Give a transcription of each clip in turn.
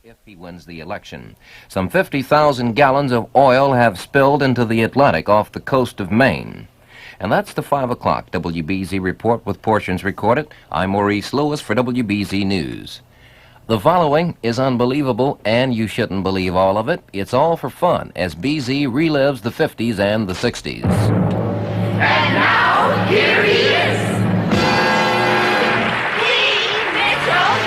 if he wins the election. Some 50,000 gallons of oil have spilled into the Atlantic off the coast of Maine. And that's the 5 o'clock WBZ report with portions recorded. I'm Maurice Lewis for WBZ News. The following is unbelievable, and you shouldn't believe all of it. It's all for fun as BZ relives the 50s and the 60s. And now, here he is, B.Mitchel.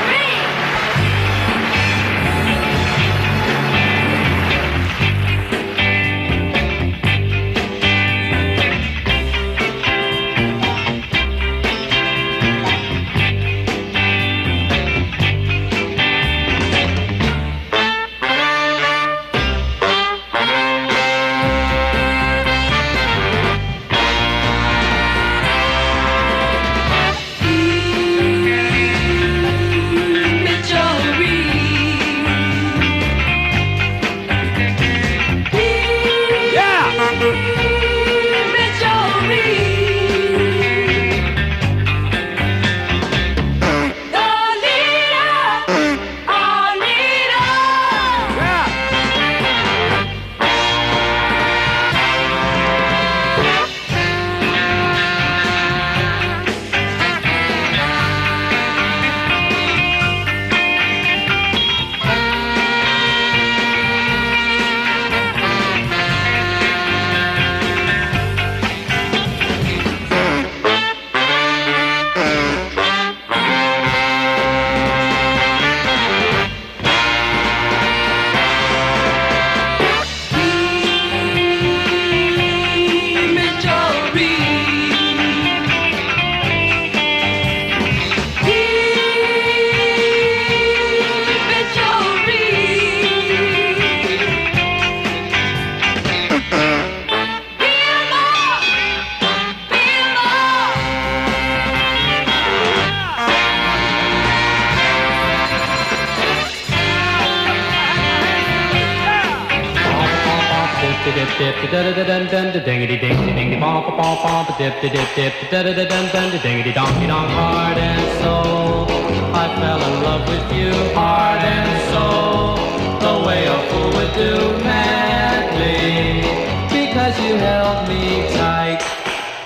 Heart and soul, I fell in love with you, heart and soul, the way a fool would do madly, because you held me tight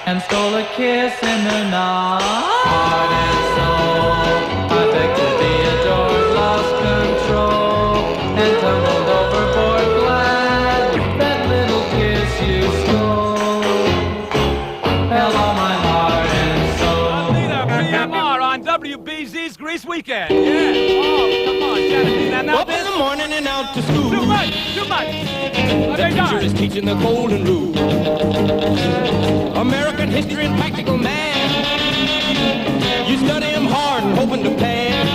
and stole a kiss in the night. Heart and soul, I begged to be adored, lost control, and tumbled overboard glad that little kiss you stole. Hello, my heart and soul. PMR on WBZ's Grease Weekend. Yeah. Oh, come on, Jonathan. Now Up in the morning and out to school. Too much. The teacher is teaching the golden rule. American history and practical math. You study them hard and hoping to pass.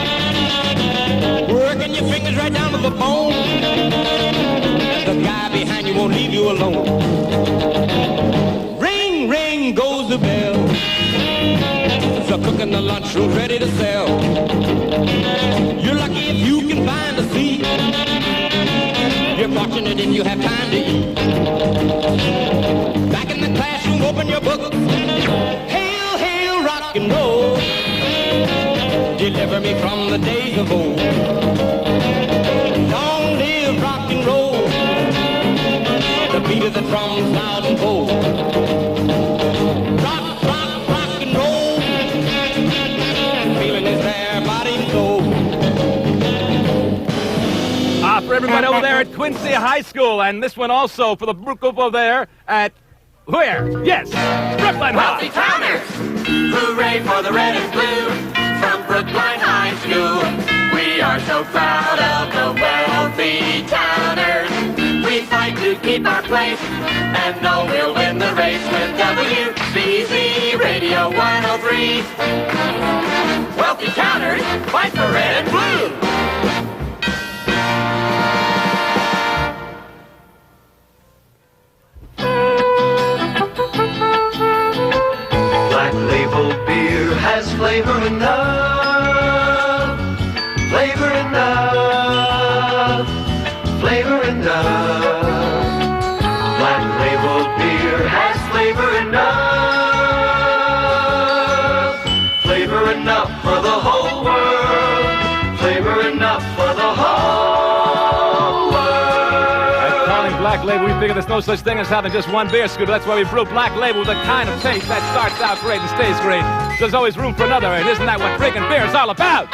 Working your fingers right down to the bone. The guy behind you won't leave you alone. Ring, ring goes the bell. The cook in the lunchroom's ready to sell. You're lucky if you can find a seat. You're fortunate if you have time to eat. Back in the classroom, open your book. Hail, hail, rock and roll. Deliver me from the days of old. Long live rock and roll. The beat of the drums loud and bold. Rock, rock, rock and roll. Feeling is there, body and soul. For everybody over there at Quincy High School, and this one also for the group over there at, where? Yes, Brookline High. Wealthy towners, hooray for the red and blue from Brookline High School. We are so proud of the wealthy towners. We fight to keep our place and know we'll win the race with WBZ Radio 103. Wealthy towners, fight for red and blue. Black Label beer has flavor enough, flavor enough, flavor enough. Black Label beer has flavor enough for the whole world, flavor enough for the whole Black Label, we figure there's no such thing as having just one beer scooter. That's why we brew Black Label with the kind of taste that starts out great and stays great. There's always room for another, and isn't that what drinking beer is all about?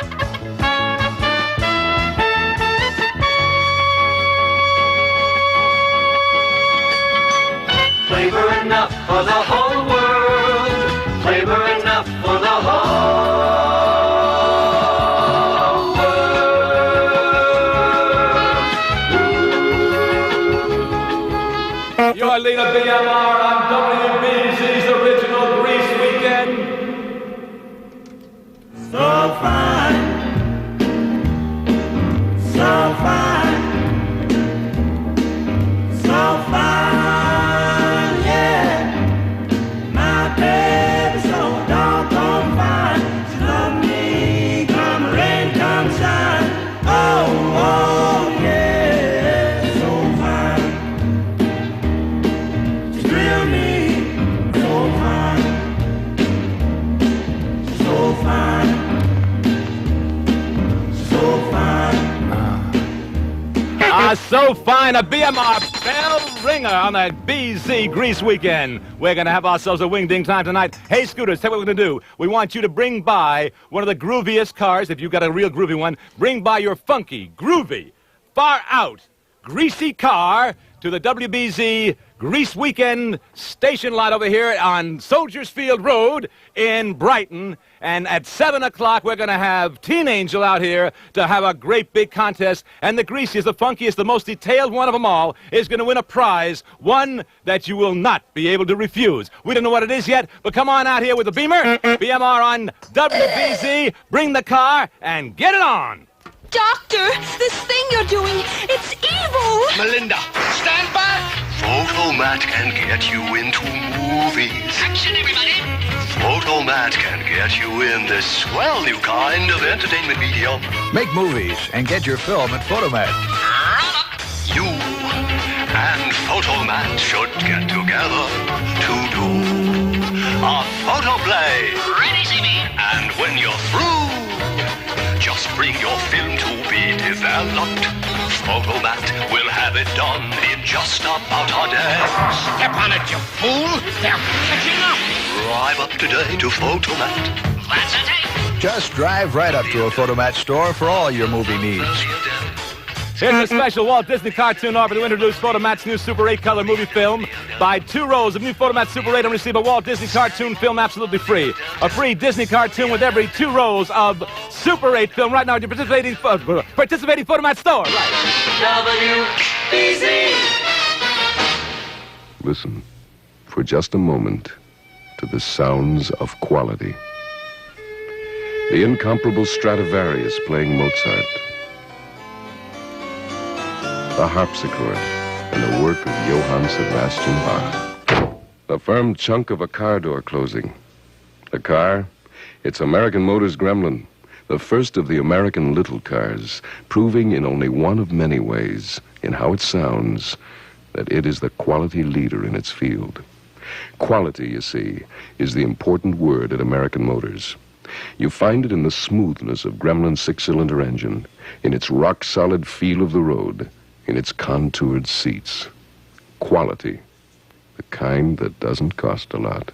Flavor enough for the whole world. Flavor enough for the whole world. Your leader, B.M.R. on WBZ's original Grease Weekend. So fine, so fine, so fine, yeah. My baby's so doggone fine. She love me, come rain, come shine. Oh, oh, yeah, so fine. She thrill me, so fine, so fine. So fine, a B.M.R. bell ringer on the BZ Grease Weekend. We're going to have ourselves a wing-ding time tonight. Hey, Scooters, tell me what we're going to do. We want you to bring by one of the grooviest cars. If you've got a real groovy one, bring by your funky, groovy, far-out, greasy car to the WBZ Grease Weekend station lot over here on Soldiers Field Road in Brighton. And at 7 o'clock, we're going to have Teen Angel out here to have a great big contest. And the greasiest, the funkiest, the most detailed one of them all is going to win a prize, one that you will not be able to refuse. We don't know what it is yet, but come on out here with the Beamer, BMR on WBZ, bring the car, and get it on. Doctor, this thing you're doing, it's evil! Melinda, stand back! Photomat can get you into movies. Action, everybody! Photomat can get you in this swell new kind of entertainment medium. Make movies and get your film at Photomat. You and Photomat should get together to do a photo play. Ready, see-me. And when you're through, just bring your film to be developed. Photomat will have it done in just about a day. Step on it, you fool! They're catching up! Drive up today to Photomat. That's a tape. Just drive right up to a Photomat store for all your movie needs. Here's a special Walt Disney cartoon offer to introduce Photomat's new Super 8-color movie film. Buy 2 rolls of new Photomat Super 8 and receive a Walt Disney cartoon film absolutely free. A free Disney cartoon with every 2 rolls of Super 8 film right now at your participating Photomat store. Right. WBZ. Listen for just a moment to the sounds of quality. The incomparable Stradivarius playing Mozart. The harpsichord and the work of Johann Sebastian Bach. A firm chunk of a car door closing. The car, it's American Motors Gremlin, the first of the American little cars, proving in only one of many ways, in how it sounds, that it is the quality leader in its field. Quality, you see, is the important word at American Motors. You find it in the smoothness of Gremlin's 6-cylinder engine, in its rock-solid feel of the road, in its contoured seats. Quality, the kind that doesn't cost a lot.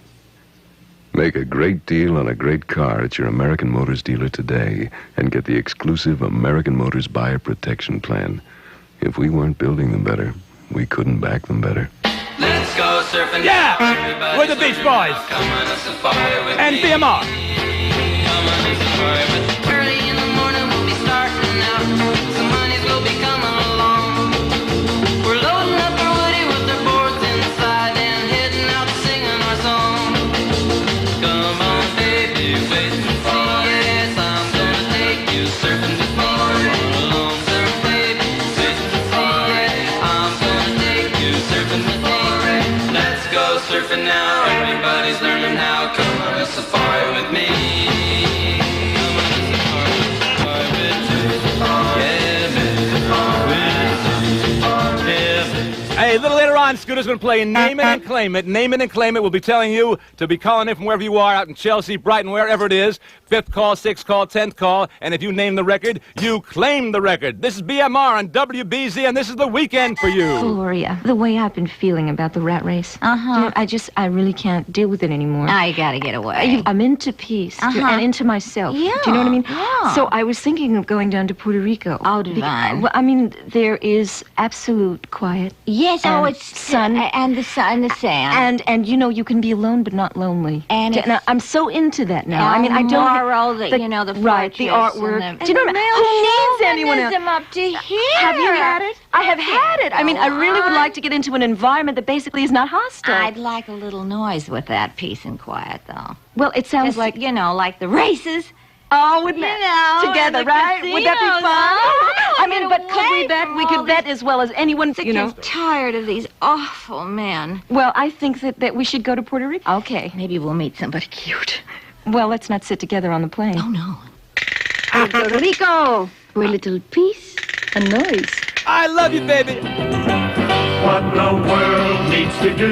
Make a great deal on a great car at your American Motors dealer today and get the exclusive American Motors Buyer Protection Plan. If we weren't building them better, we couldn't back them better. Let's go surfing. Yeah! We're the Beach Boys. And BMR. Early in the morning we'll be starting out. Some honeys will be coming along. We're loading up our woody with their boards inside and heading out singing our song. Come on, baby, wait and see. Yes, I'm gonna take you surfing with me. Come along, surf, baby, wait and see. Yes, I'm gonna take you surfing with me. Let's go surfing now. Everybody's learning how. Come on a safari with me. Come on a on, Scooter's going to play Name It and Claim It. Name It and Claim It. We'll be telling you to be calling in from wherever you are, out in Chelsea, Brighton, wherever it is. 5th call, 6th call, 10th call. And if you name the record, you claim the record. This is BMR on WBZ, and this is the weekend for you. Gloria, the way I've been feeling about the rat race. Uh-huh. I really can't deal with it anymore. I gotta get away. I'm into peace and into myself. Yeah. Do you know what I mean? Yeah. So I was thinking of going down to Puerto Rico. Oh, divine. Well, I mean, there is absolute quiet. Yes, and it's sun. And the sun, the sand. And you know, you can be alone but not lonely. And now, I'm so into that now. I mean, I don't... the right, the artwork. Do you know what I mean? Who needs anyone else? Them up to here. Have you had it? I have had it. I mean, I really would like to get into an environment that basically is not hostile. I'd like a little noise with that peace and quiet, though. Well, it sounds Just, like... you know, like the races. Oh, wouldn't together, right? Would that be fun? I mean, but could we bet? We could bet as well as anyone, you know. I'm tired of these awful men. Well, I think that we should go to Puerto Rico. Okay. Maybe we'll meet somebody cute. Well, let's not sit together on the plane. Oh, no. Puerto Rico, for a little peace and noise. I love you, baby. What the world needs to do,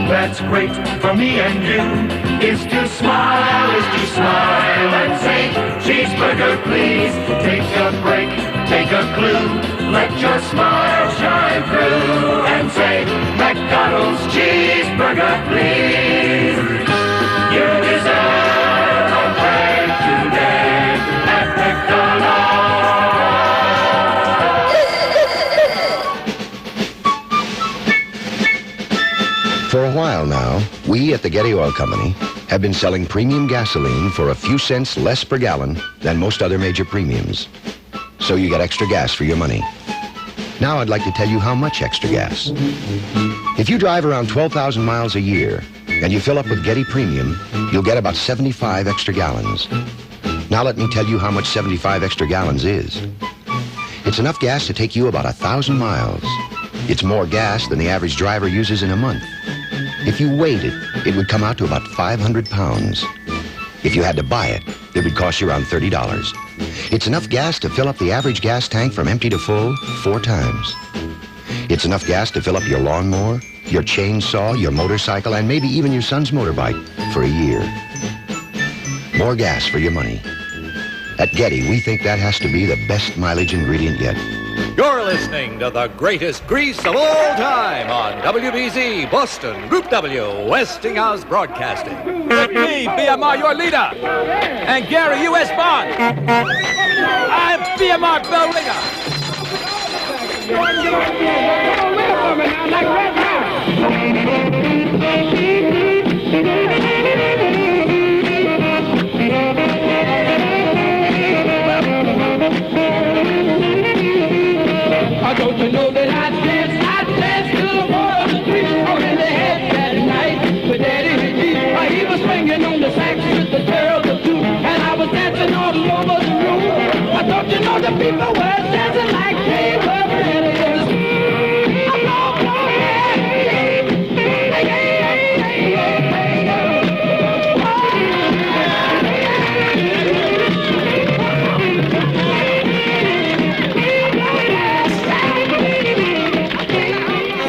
that's great for me and you, is to smile and say, cheeseburger, please. Take a break, take a clue, let your smile shine through, and say, McDonald's cheeseburger, please. You deserve a break today at McDonald's. For a while now, we at the Getty Oil Company have been selling premium gasoline for a few cents less per gallon than most other major premiums. So you get extra gas for your money. Now I'd like to tell you how much extra gas. If you drive around 12,000 miles a year and you fill up with Getty Premium, you'll get about 75 extra gallons. Now let me tell you how much 75 extra gallons is. It's enough gas to take you about 1,000 miles. It's more gas than the average driver uses in a month. If you weighed it, it would come out to about 500 pounds. If you had to buy it, it would cost you around $30. It's enough gas to fill up the average gas tank from empty to full 4 times. It's enough gas to fill up your lawnmower, your chainsaw, your motorcycle, and maybe even your son's motorbike for a year. More gas for your money. At Getty, we think that has to be the best mileage ingredient yet. You're listening to the greatest grease of all time on WBZ, Boston, Group W, Westinghouse Broadcasting. With me, BMR, your leader, and Gary, U.S. Bond. I'm BMR Bell Don't you know that I danced to the boy on the street, or in the head that night with Daddy G. He was swinging on the sax with the girls of two, and I was dancing all over the room. Don't you know the people were dancing like they were ready?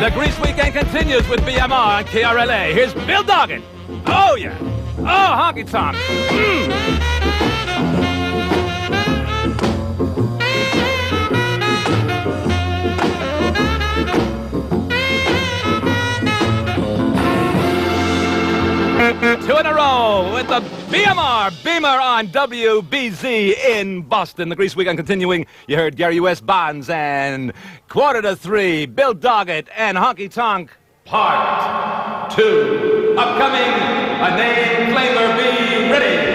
The Grease Weekend continues with BMR on KRLA. Here's Bill Doggett. Oh, yeah. Oh, honky tonk. Two in a row with the BMR Beamer on WBZ in Boston. The Grease Weekend continuing. You heard Gary U.S. Bonds and 2:45, Bill Doggett and Honky Tonk Part 2. Upcoming, a name claimer, be ready.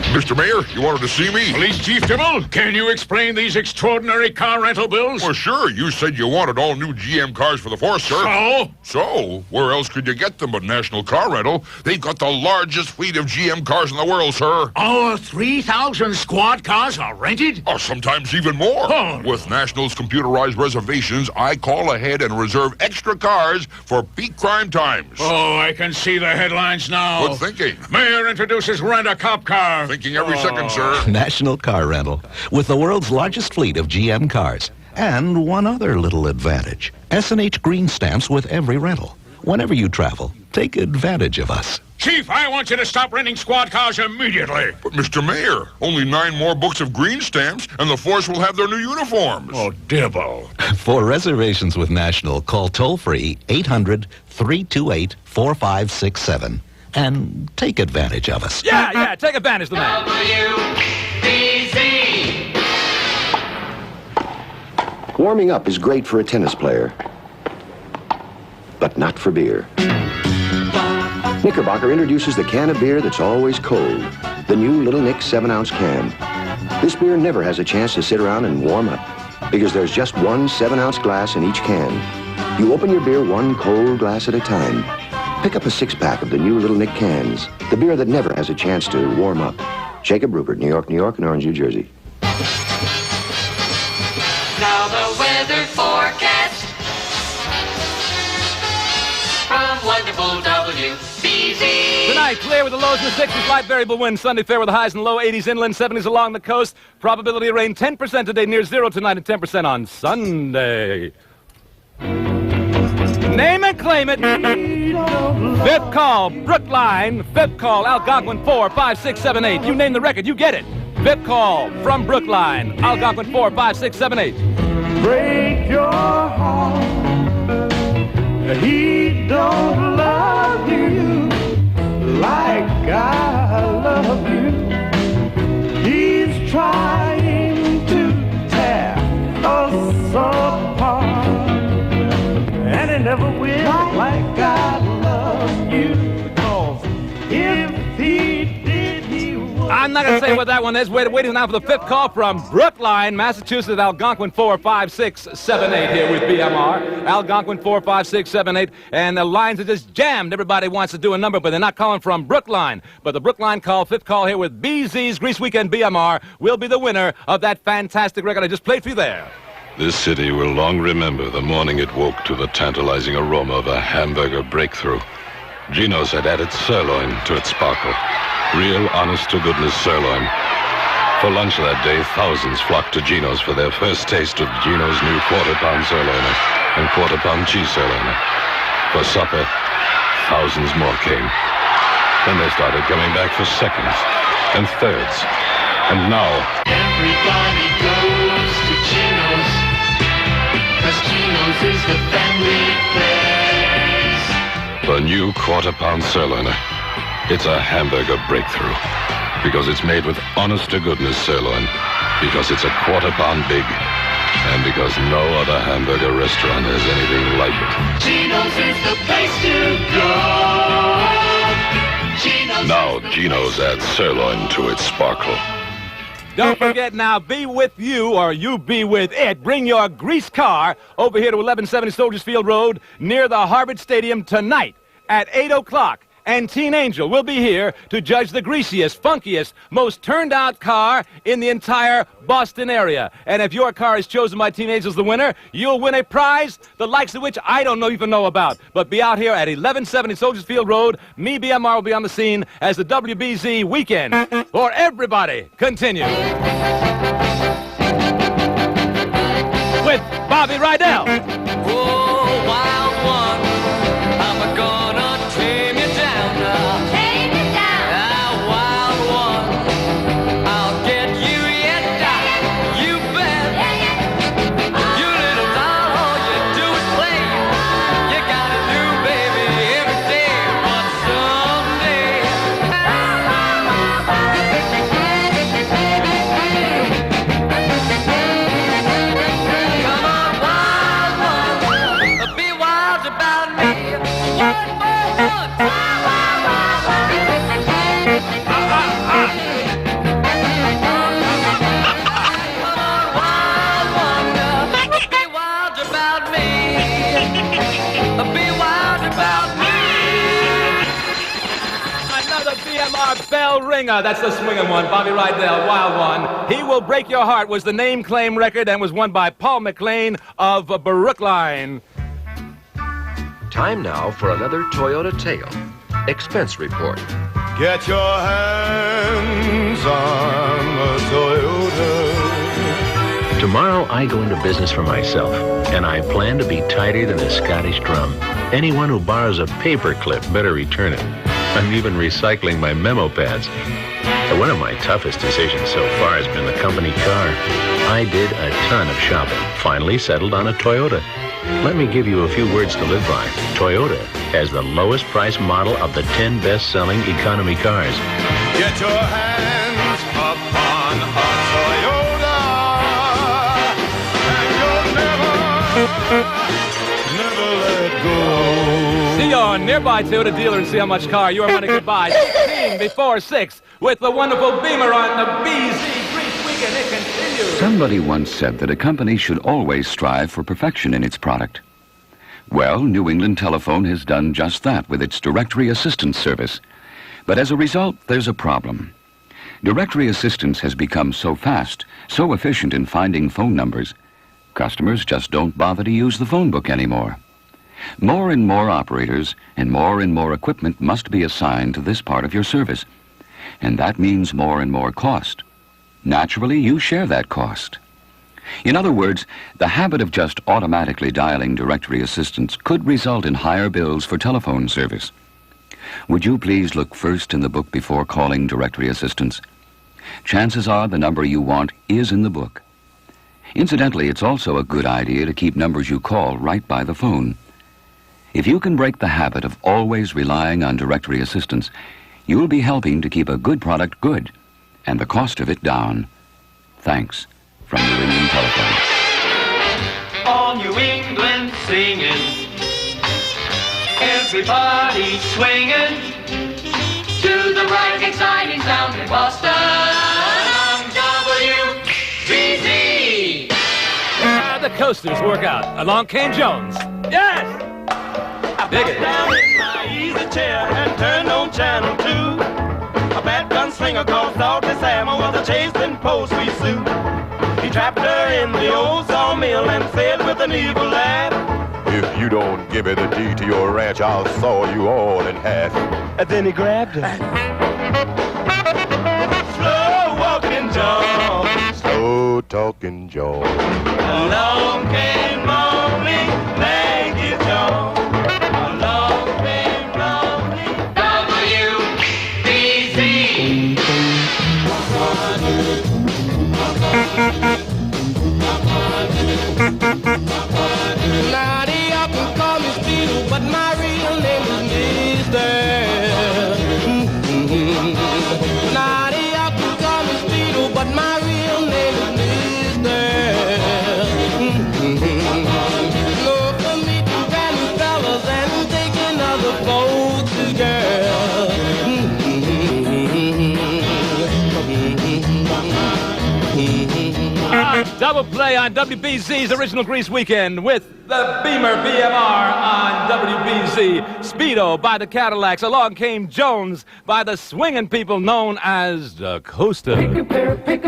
Mr. Mayor, you wanted to see me? Police Chief Dibble, can you explain these extraordinary car rental bills? Well, sure. You said you wanted all new GM cars for the force, sir. So? Where else could you get them but National Car Rental? They've got the largest fleet of GM cars in the world, sir. Oh, 3,000 squad cars are rented? Oh, sometimes even more. Oh. With National's computerized reservations, I call ahead and reserve extra cars for peak crime times. Oh, I can see the headlines now. Good thinking. Mayor introduces rent-a-cop car. Think thinking every second, sir. National Car Rental, with the world's largest fleet of GM cars. And one other little advantage. S&H green stamps with every rental. Whenever you travel, take advantage of us. Chief, I want you to stop renting squad cars immediately. But, Mr. Mayor, only 9 more books of green stamps, and the force will have their new uniforms. Oh, dibble. For reservations with National, call toll-free 800-328-4567. And take advantage of us. Yeah, take advantage of the man. WBZ. Warming up is great for a tennis player, but not for beer. Knickerbocker introduces the can of beer that's always cold, the new Little Nick 7-ounce can. This beer never has a chance to sit around and warm up, because there's just one 7-ounce glass in each can. You open your beer one cold glass at a time. Pick up a 6-pack of the new Little Nick cans, the beer that never has a chance to warm up. Jacob Rupert, New York, and Orange, New Jersey. Now the weather forecast from wonderful WBZ. Tonight, clear with the lows in the 60s, light variable winds. Sunday, fair with the highs in the low 80s, inland 70s along the coast. Probability of rain 10% today, near 0 tonight, and 10% on Sunday. Name and claim it. Fifth call, Brookline. Fifth call, Algonquin 45678. You name the record, you get it. Fifth call from Brookline, Algonquin 45678. Break your heart. He don't love you like I love you. He's trying to tear us apart, and he never will like I love you. Because if he did, he would. I'm not going to say what that one is. Waiting now for the fifth call from Brookline, Massachusetts, Algonquin 45678 here with BMR. Algonquin 45678, and the lines are just jammed. Everybody wants to do a number, but they're not calling from Brookline. But the Brookline call, fifth call here with BZ's Grease Weekend BMR, will be the winner of that fantastic record I just played for you there. This city will long remember the morning it woke to the tantalizing aroma of a hamburger breakthrough. Gino's had added sirloin to its sparkle. Real, honest-to-goodness sirloin. For lunch that day, thousands flocked to Gino's for their first taste of Gino's new quarter-pound sirloiner and quarter-pound cheese sirloiner. For supper, thousands more came. Then they started coming back for seconds and thirds. And now... Everybody goes to Gino's, 'cause Gino's is the family place. The new quarter-pound sirloiner. It's a hamburger breakthrough. Because it's made with honest-to-goodness sirloin. Because it's a quarter-pound big. And because no other hamburger restaurant has anything like it. Gino's is the place to go. Gino's Now Gino's adds sirloin to its sparkle. Don't forget now, be with you or you be with it. Bring your grease car over here to 1170 Soldiers Field Road near the Harvard Stadium tonight at 8 o'clock. And Teen Angel will be here to judge the greasiest, funkiest, most turned-out car in the entire Boston area. And if your car is chosen by Teen Angel as the winner, you'll win a prize, the likes of which I don't even know about. But be out here at 1170 Soldiers Field Road. Me, BMR, will be on the scene as the WBZ weekend for everybody continues. With Bobby Rydell. Oh, wild one, I'm gonna tame you down now. Tame you down. Ah, wild one, I'll get you yet. You bet. You little doll, all you do is play. You gotta do, baby, every day. But someday. Come on, wild one, be wild about me. Another BMR bell ringer. That's the swinging one. Bobby Rydell, wild one. He Will Break Your Heart was the name claim record and was won by Paul McLean of Brookline. Time now for another Toyota Tale. Expense report. Get your hands on a Toyota. Tomorrow I go into business for myself, and I plan to be tighter than a Scottish drum. Anyone who borrows a paper clip better return it. I'm even recycling my memo pads. One of my toughest decisions so far has been the company car. I did a ton of shopping, finally settled on a Toyota. Let me give you a few words to live by. Toyota has the lowest price model of the 10 best-selling economy cars. Get your hands upon a Toyota, and you'll never let go. See your nearby Toyota dealer and see how much car your money could buy. 16 before 6 with the wonderful Beamer on the BZ Grease Weekend. It continues. Somebody once said that a company should always strive for perfection in its product. Well, New England Telephone has done just that with its Directory Assistance service. But as a result, there's a problem. Directory Assistance has become so fast, so efficient in finding phone numbers, customers just don't bother to use the phone book anymore. More and more operators and more equipment must be assigned to this part of your service. And that means more and more cost. Naturally, you share that cost. In other words, the habit of just automatically dialing Directory Assistance could result in higher bills for telephone service. Would you please look first in the book before calling Directory Assistance? Chances are the number you want is in the book. Incidentally, it's also a good idea to keep numbers you call right by the phone. If you can break the habit of always relying on Directory Assistance, you'll be helping to keep a good product good and the cost of it down. Thanks from New England Telephone. All New England singing, everybody swinging to the right, exciting sound in Boston on WBZ. The coasters work out. Along came Jones. Yes! Dig it. Down in my easy chair and turned on channel 2. A bad gunslinger called Salty Sam was a chasing poultry suit. He trapped her in the old sawmill and said with an evil laugh, "If you don't give me the deed to your ranch, I'll saw you all in half." And then he grabbed her. Slow walking John, slow talking John. Along came Molly, thank you John. Along came Molly, WBZ. Now they often call me Speedo, but my real name is Mister. Now they often call me Speedo, but my real name is Mister. No, for me to random fellas and taking other folks to girls. Double play on WBZ's Original Grease Weekend with the Beamer BMR on WBZ. Speedo by the Cadillacs. Along came Jones by the swinging people known as the Coaster. Pick a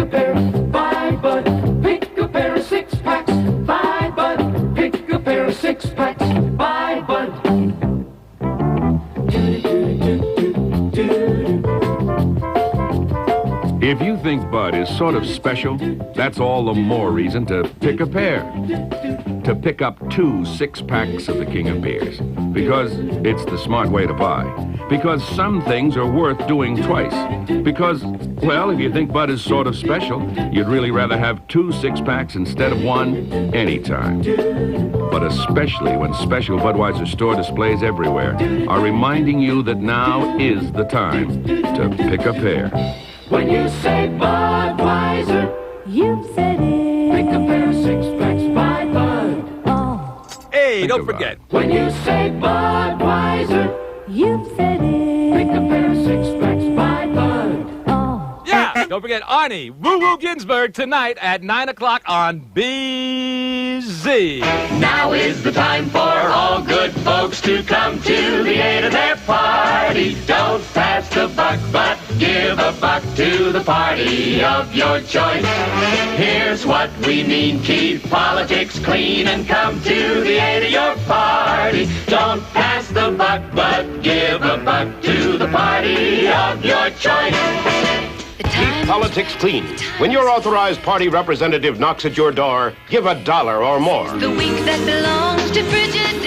pair, buy bud. Pick a pair of 6-packs, buy bud. Pick a pair of 6-packs, buy bud. If you think Bud is sort of special, that's all the more reason to pick a pair. To pick up 2 6-packs of the King of Beers. Because it's the smart way to buy. Because some things are worth doing twice. Because, well, if you think Bud is sort of special, you'd really rather have 2 6-packs instead of 1 anytime. But especially when special Budweiser store displays everywhere are reminding you that now is the time to pick a pair. When you say Budweiser, you've said it. Pick a pair of 6-packs, buy Bud. Hey, don't forget. When you say Budweiser, you've said it. Pick a pair of 6-packs, buy Bud. Yeah, don't forget Arnie Woo Woo Ginsburg tonight at 9 o'clock on BZ. Now is the time for all good folks to come to the aid of their party. Don't pass the buck, but give a buck to the party of your choice. Here's what we mean: keep politics clean and come to the aid of your party. Don't pass the buck, but give a buck to the party of your choice. Keep politics clean. When your authorized party representative knocks at your door, give $1 or more. The week that belongs to Frigidaire.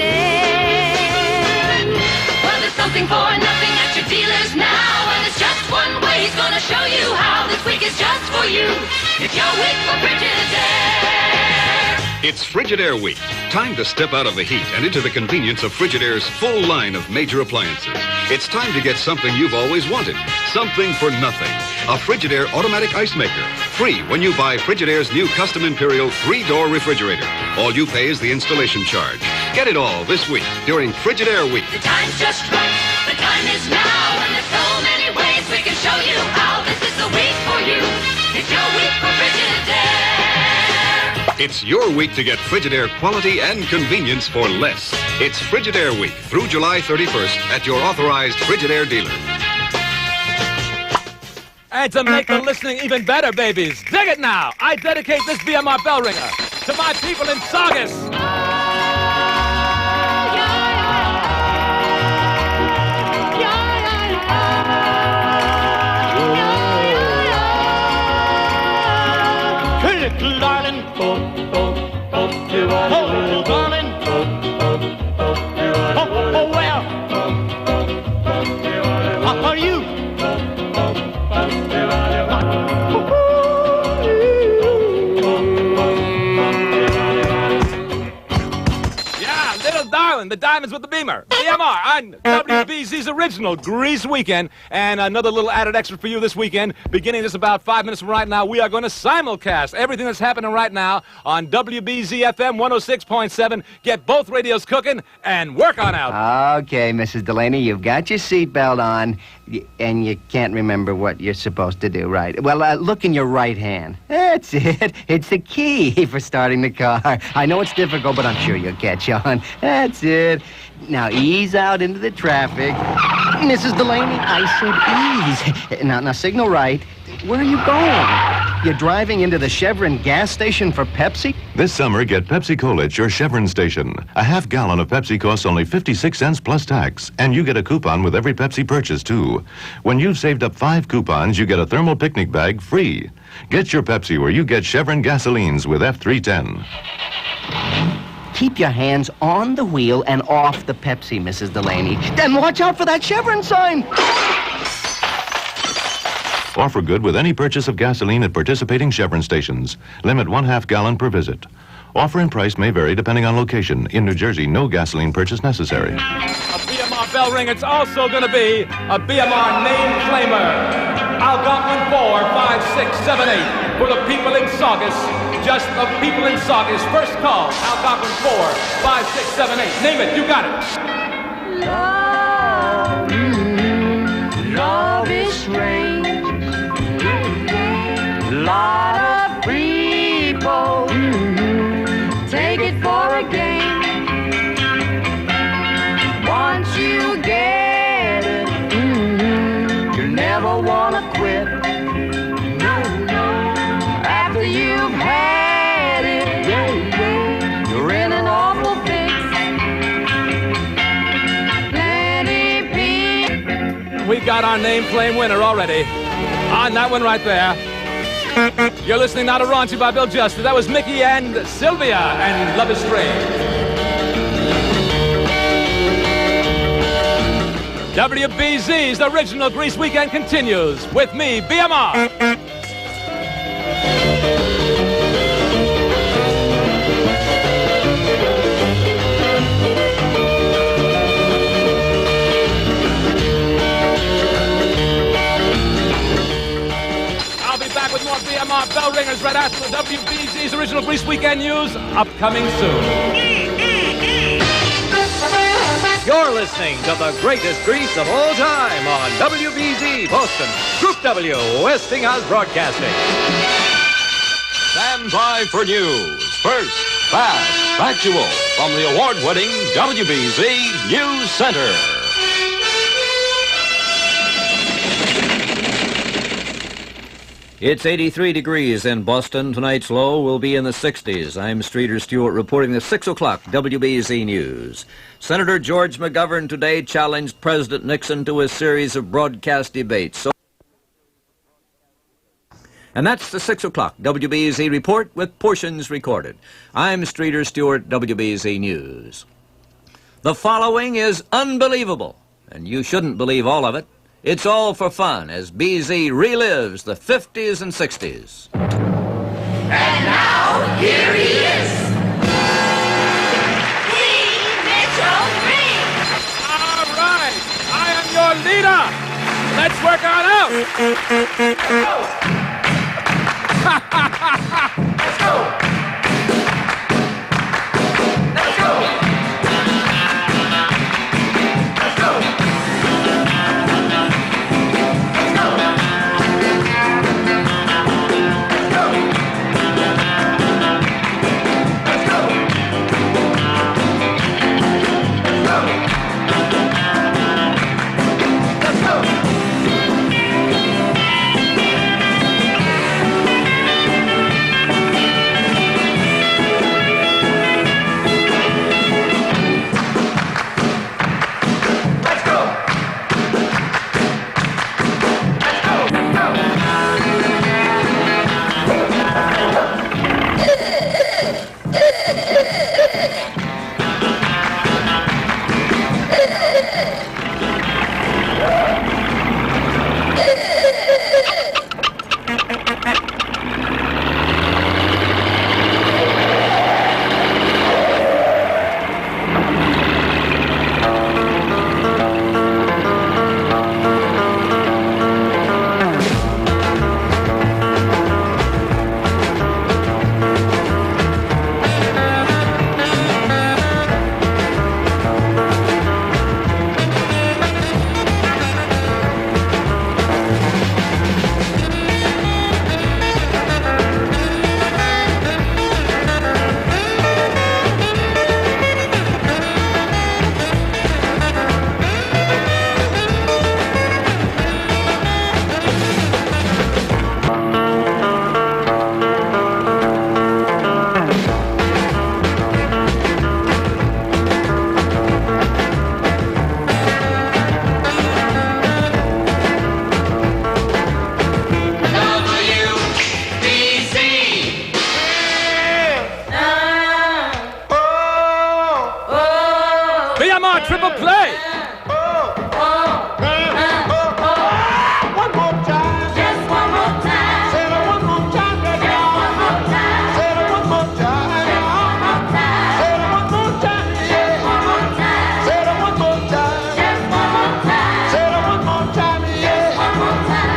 Well, there's something for nothing at your dealers now, and it's just one way he's gonna show you how this week is just for you. It's your week for Frigidaire. It's Frigidaire week. Time to step out of the heat and into the convenience of Frigidaire's full line of major appliances. It's time to get something you've always wanted. Something for nothing. A Frigidaire automatic ice maker. Free when you buy Frigidaire's new custom Imperial 3-door refrigerator. All you pay is the installation charge. Get it all this week during Frigidaire week. The time's just right. The time is now, and there's so many ways we can show you how this is the week for you. It's your week for Frigidaire. It's your week to get Frigidaire quality and convenience for less. It's Frigidaire week through July 31st at your authorized Frigidaire dealer. And to make the listening even better, babies, dig it now. I dedicate this BMR bell ringer to my people in Saugus. Little darling, oh, darling, oh, well, are you? Yeah, little darling, the diamonds with the beamer. BMR on WBZ's original Grease Weekend. And another little added extra for you this weekend. Beginning just about 5 minutes from right now, we are going to simulcast everything that's happening right now on WBZ-FM 106.7. Get both radios cooking and work on out. Okay, Mrs. Delaney, you've got your seatbelt on, and you can't remember what you're supposed to do, right? Well, look in your right hand. That's it. It's the key for starting the car. I know it's difficult, but I'm sure you'll catch on. That's it. Now, ease out into the traffic. Mrs. Delaney, I said ease. Now, signal right. Where are you going? You're driving into the Chevron gas station for Pepsi? This summer, get Pepsi Cola at your Chevron station. A half gallon of Pepsi costs only 56 cents plus tax, and you get a coupon with every Pepsi purchase, too. When you've saved up 5 coupons, you get a thermal picnic bag free. Get your Pepsi where you get Chevron gasolines with F310. Keep your hands on the wheel and off the Pepsi, Mrs. Delaney. Then watch out for that Chevron sign. Offer good with any purchase of gasoline at participating Chevron stations. Limit 1/2 gallon per visit. Offer and price may vary depending on location. In New Jersey, no gasoline purchase necessary. A BMR bell ring. It's also going to be a BMR name claimer. Algonquin 4, 5, 6, 7, 8. For the people in Saugus. Just the people in Saugus. First call. Algonquin 4, 5, 6, 7, 8. Name it. You got it. Love is strange. Lot of people take it for a game. Once you get it, you never want to quit. After you've had it, you're in an awful fix. Plenty We got our name flame winner already. On that one right there. You're listening now to Raunchy by Bill Justice. That was Mickey and Sylvia and Love is Strange. WBZ's original Grease Weekend continues with me, BMR. With more BMR bell ringers right after the WBZ's original Grease Weekend news, upcoming soon. You're listening to the greatest Grease of all time on WBZ Boston, Group W, Westinghouse Broadcasting. Stand by for news. First, fast, factual, from the award-winning WBZ News Center. It's 83 degrees in Boston. Tonight's low will be in the 60s. I'm Streeter Stewart reporting the 6 o'clock WBZ News. Senator George McGovern today challenged President Nixon to a series of broadcast debates. And that's the 6 o'clock WBZ report with portions recorded. I'm Streeter Stewart, WBZ News. The following is unbelievable, and you shouldn't believe all of it. It's all for fun as BZ relives the 50s and 60s. And now, here he is. B.Mitchel. All right, I am your leader. Let's work on out. Let's go. Let's go. Let's go. Triple play. One more time. Just one more time. Say it one more time. Just one more time. Say it one more time. Just one more time. Say it one more time. Just one more time. Say it one more time. Just one more time. Say it one more time. Just one more time.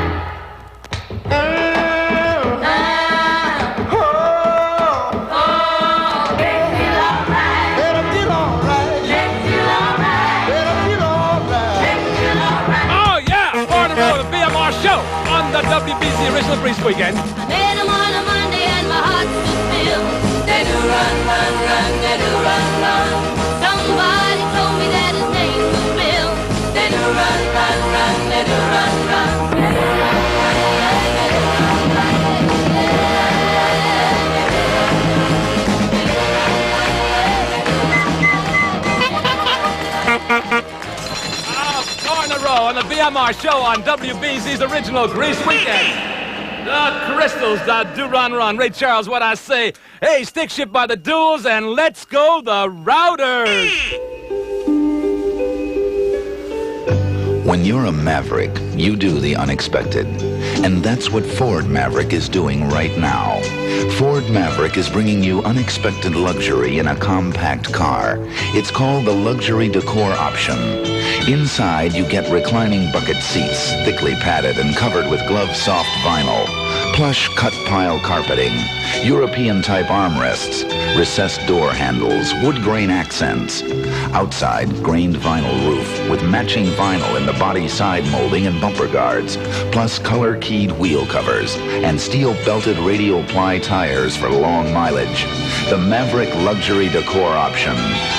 Show on the WBZ Original Grease Weekend. I met him on a Monday and my heart was filled. They do run, run, run, they do run, run. Somebody told me that his name was Bill. They do run, run, run, they do run, run. On the BMR show on WBZ's Original Grease Weekend. The Crystals, the do run run. Ray Charles, what I say. Hey, stick shift by the duels and let's go the Routers. When you're a Maverick, you do the unexpected. And that's what Ford Maverick is doing right now. Ford Maverick is bringing you unexpected luxury in a compact car. It's called the Luxury Decor option. Inside, you get reclining bucket seats, thickly padded and covered with glove-soft vinyl, plush cut pile carpeting, European-type armrests, recessed door handles, wood grain accents. Outside, grained vinyl roof with matching vinyl in the body side molding and bumper guards, plus color-keyed wheel covers and steel-belted radial ply tires for long mileage. The Maverick Luxury Decor option.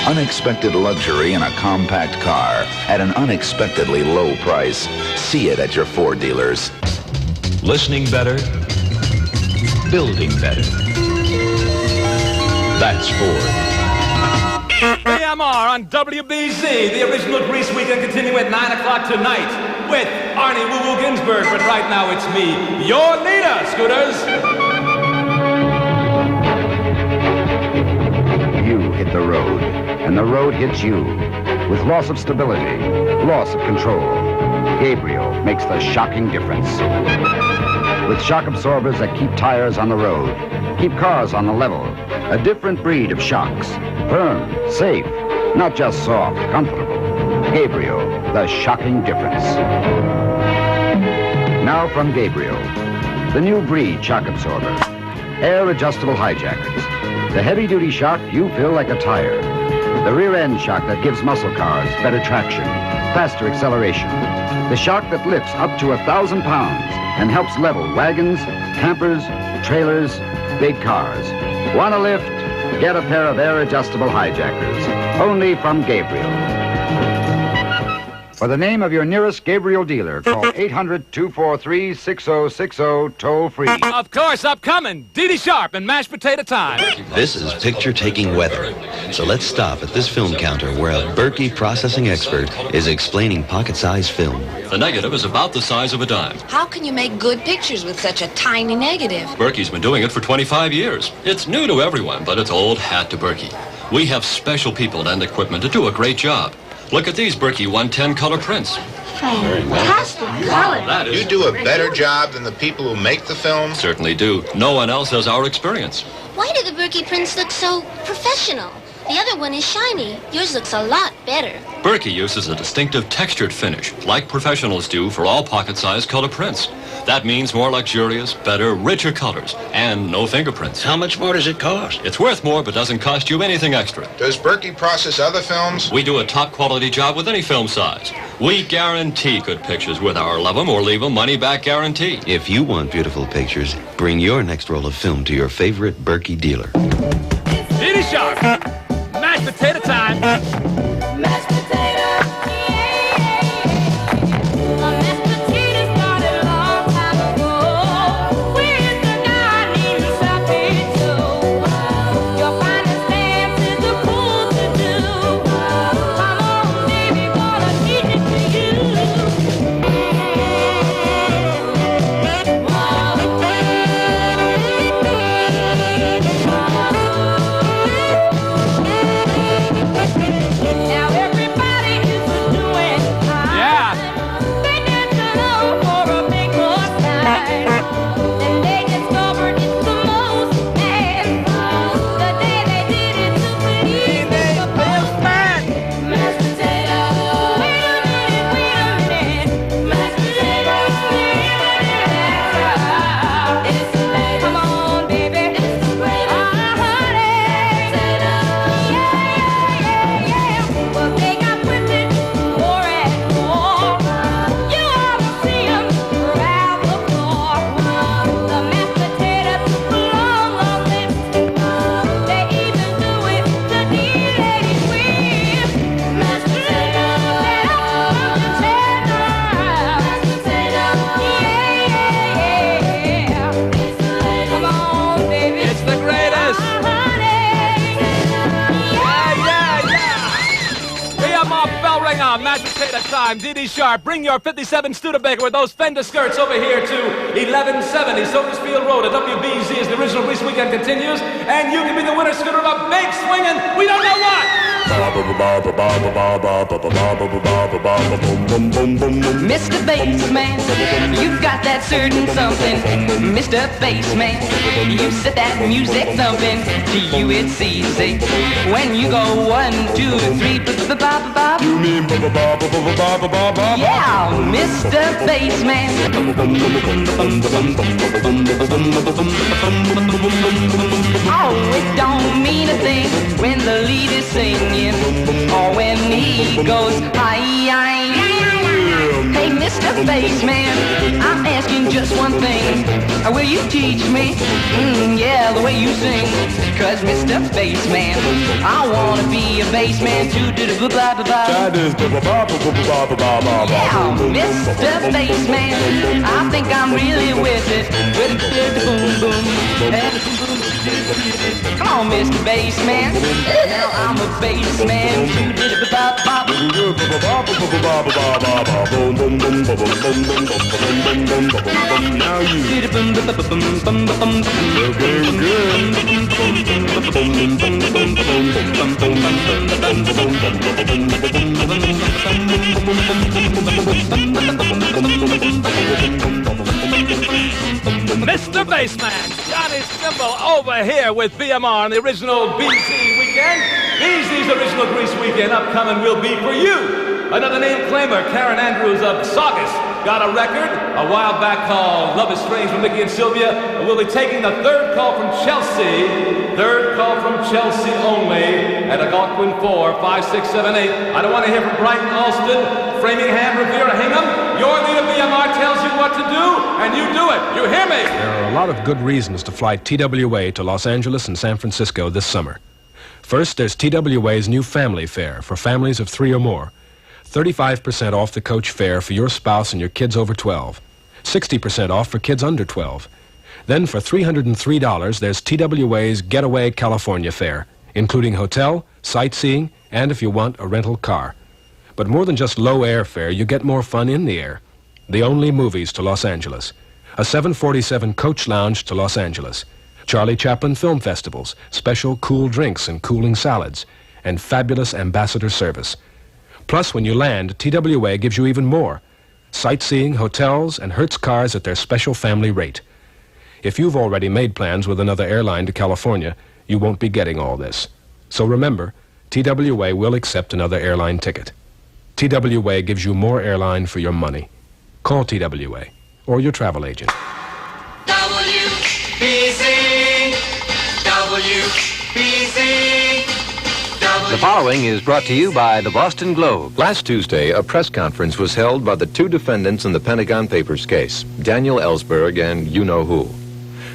Unexpected luxury in a compact car at an unexpectedly low price. See it at your Ford dealers. Listening better, building better. That's Ford. BMR on WBZ, the original Grease Weekend, continuing at 9 o'clock tonight with Arnie Woo Woo Ginsburg. But right now it's me, your leader, Scooters. You hit the road, and the road hits you. With loss of stability, loss of control, Gabriel makes the shocking difference. With shock absorbers that keep tires on the road, keep cars on the level, a different breed of shocks. Firm, safe, not just soft, comfortable. Gabriel, the shocking difference. Now from Gabriel, the new breed shock absorber. Air adjustable hijackers. The heavy-duty shock you feel like a tire. The rear-end shock that gives muscle cars better traction, faster acceleration. The shock that lifts up to 1,000 pounds and helps level wagons, campers, trailers, big cars. Want to lift? Get a pair of air-adjustable hijackers. Only from Gabriel. For the name of your nearest Gabriel dealer, call 800-243-6060, toll-free. Of course, upcoming, Dee Dee Sharp and mashed potato time. This is picture-taking weather. So let's stop at this film counter where a Berkey processing expert is explaining pocket-sized film. The negative is about the size of a dime. How can you make good pictures with such a tiny negative? Berkey's been doing it for 25 years. It's new to everyone, but it's old hat to Berkey. We have special people and equipment to do a great job. Look at these Berkey 110 color prints. Fantastic color. You do a better job than the people who make the film? Certainly do. No one else has our experience. Why do the Berkey prints look so professional? The other one is shiny. Yours looks a lot better. Berkey uses a distinctive textured finish, like professionals do for all pocket-sized color prints. That means more luxurious, better, richer colors, and no fingerprints. How much more does it cost? It's worth more, but doesn't cost you anything extra. Does Berkey process other films? We do a top-quality job with any film size. We guarantee good pictures with our love 'em or leave 'em money-back guarantee. If you want beautiful pictures, bring your next roll of film to your favorite Berkey dealer. Dee Dee Sharp, mashed potato time. Mashed potato. Mashed potato time. Dee Dee Sharp, bring your 57 Studebaker with those fender skirts over here to 1170 Sodersfield Road at WBZ as the original Grease Weekend continues. And you can be the winner, Scooter, of a big swinging, we don't know what. Mr. Bassman, you've got that certain something. Mr. Bassman, you set that music thumping. To you it's easy. When you go 1, 2, 3, ba-ba-ba-ba-ba. You mean ba-ba-ba-ba-ba-ba-ba-ba? Yeah, Mr. Bassman. Oh, it don't mean a thing when the lead is singing or when he goes hi. Hey, Mr. Mr. Bassman, I'm asking just one thing. Will you teach me? Yeah, the way you sing. Cause Mr. Bassman, I wanna be a bassman too. Yeah, Mr. Bassman, I think I'm really with it. With the boom boom. Come on, Mr. Bassman. Now I'm a bassman too. Now you. Very good. Mr. Bassman, Johnny Stimble over here with BMR on the original BZ weekend. BZ's original Grease weekend upcoming will be for you. Another name claimer, Karen Andrews of Saugus, got a record a while back called Love is Strange from Mickey and Sylvia. We'll be taking the third call from Chelsea. Third call from Chelsea only at Algonquin 45678. I don't want to hear from Brighton, Alston, Framingham, Revere, Hingham. Your leader BMR tells you what to do, and you do it. You hear me? There are a lot of good reasons to fly TWA to Los Angeles and San Francisco this summer. First, there's TWA's new family fare for families of 3 or more. 35% off the coach fare for your spouse and your kids over 12. 60% off for kids under 12. Then for $303, there's TWA's Getaway California fare, including hotel, sightseeing, and if you want, a rental car. But more than just low airfare, you get more fun in the air. The only movies to Los Angeles. A 747 coach lounge to Los Angeles. Charlie Chaplin film festivals, special cool drinks and cooling salads, and fabulous ambassador service. Plus, when you land, TWA gives you even more. Sightseeing, hotels, and Hertz cars at their special family rate. If you've already made plans with another airline to California, you won't be getting all this. So remember, TWA will accept another airline ticket. TWA gives you more airline for your money. Call TWA or your travel agent. WBZ, WBZ. The following is brought to you by the Boston Globe. Last Tuesday, a press conference was held by the 2 defendants in the Pentagon Papers case, Daniel Ellsberg and you-know-who.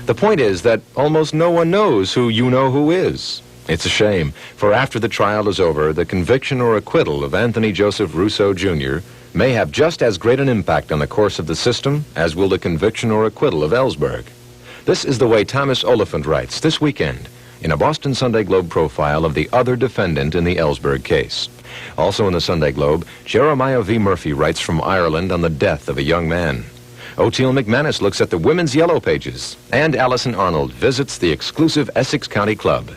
The point is that almost no one knows who you-know-who is. It's a shame, for after the trial is over, the conviction or acquittal of Anthony Joseph Russo, Jr. may have just as great an impact on the course of the system as will the conviction or acquittal of Ellsberg. This is the way Thomas Oliphant writes this weekend in a Boston Sunday Globe profile of the other defendant in the Ellsberg case. Also in the Sunday Globe, Jeremiah V. Murphy writes from Ireland on the death of a young man. Oteil McManus looks at the Women's Yellow Pages, and Allison Arnold visits the exclusive Essex County Club.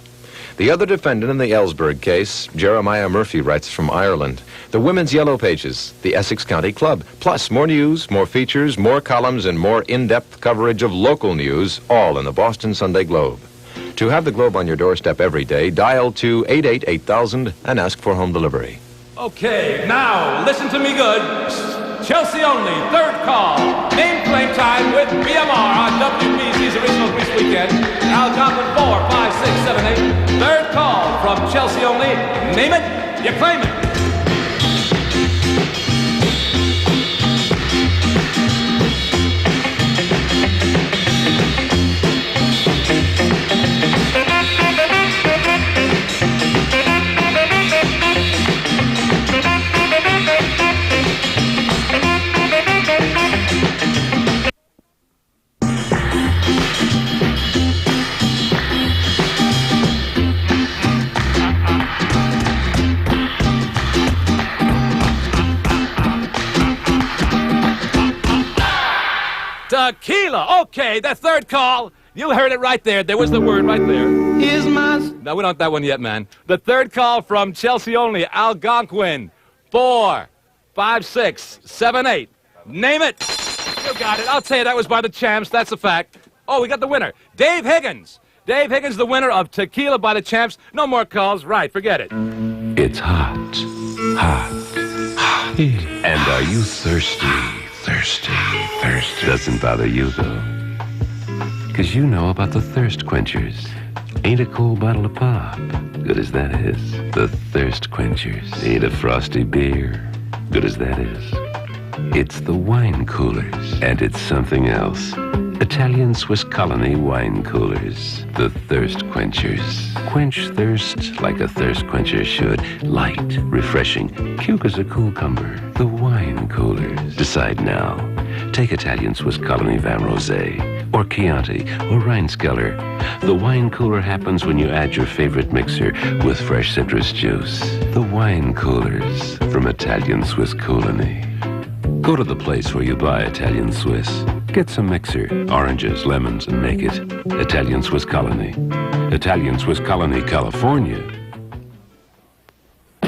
The other defendant in the Ellsberg case, Jeremiah Murphy writes from Ireland. The Women's Yellow Pages, the Essex County Club, plus more news, more features, more columns, and more in-depth coverage of local news, all in the Boston Sunday Globe. To have the Globe on your doorstep every day, dial 288-8000 and ask for home delivery. Okay, now listen to me good. Chelsea only, third call. Name claim time with BMR on WBZ's original Grease weekend. Algonquin 45678. Third call from Chelsea only. Name it, you claim it. Tequila. Okay, that third call. You heard it right there. There was the word right there. Here's my... No, we don't have that one yet, man. The third call from Chelsea only. Algonquin. 45678. Name it. You got it. I'll tell you that was by the Champs. That's a fact. Oh, we got the winner. Dave Higgins. Dave Higgins, the winner of Tequila by the Champs. No more calls. Right, forget it. It's hot. Hot. Hot. And are you thirsty? Thirsty. Doesn't bother you, though. 'Cause you know about the thirst quenchers. Ain't a cool bottle of pop, good as that is. The thirst quenchers. Ain't a frosty beer, good as that is. It's the wine coolers, and it's something else. Italian Swiss Colony wine coolers. The thirst quenchers. Quench thirst like a thirst quencher should. Light, refreshing, cute as a cucumber. The wine coolers. Decide now. Take Italian Swiss Colony Vin Rosé, or Chianti, or Rheinskeller. The wine cooler happens when you add your favorite mixer with fresh citrus juice. The wine coolers from Italian Swiss Colony. Go to the place where you buy Italian Swiss. Get some mixer, oranges, lemons, and make it Italian Swiss Colony. Italian Swiss Colony, California.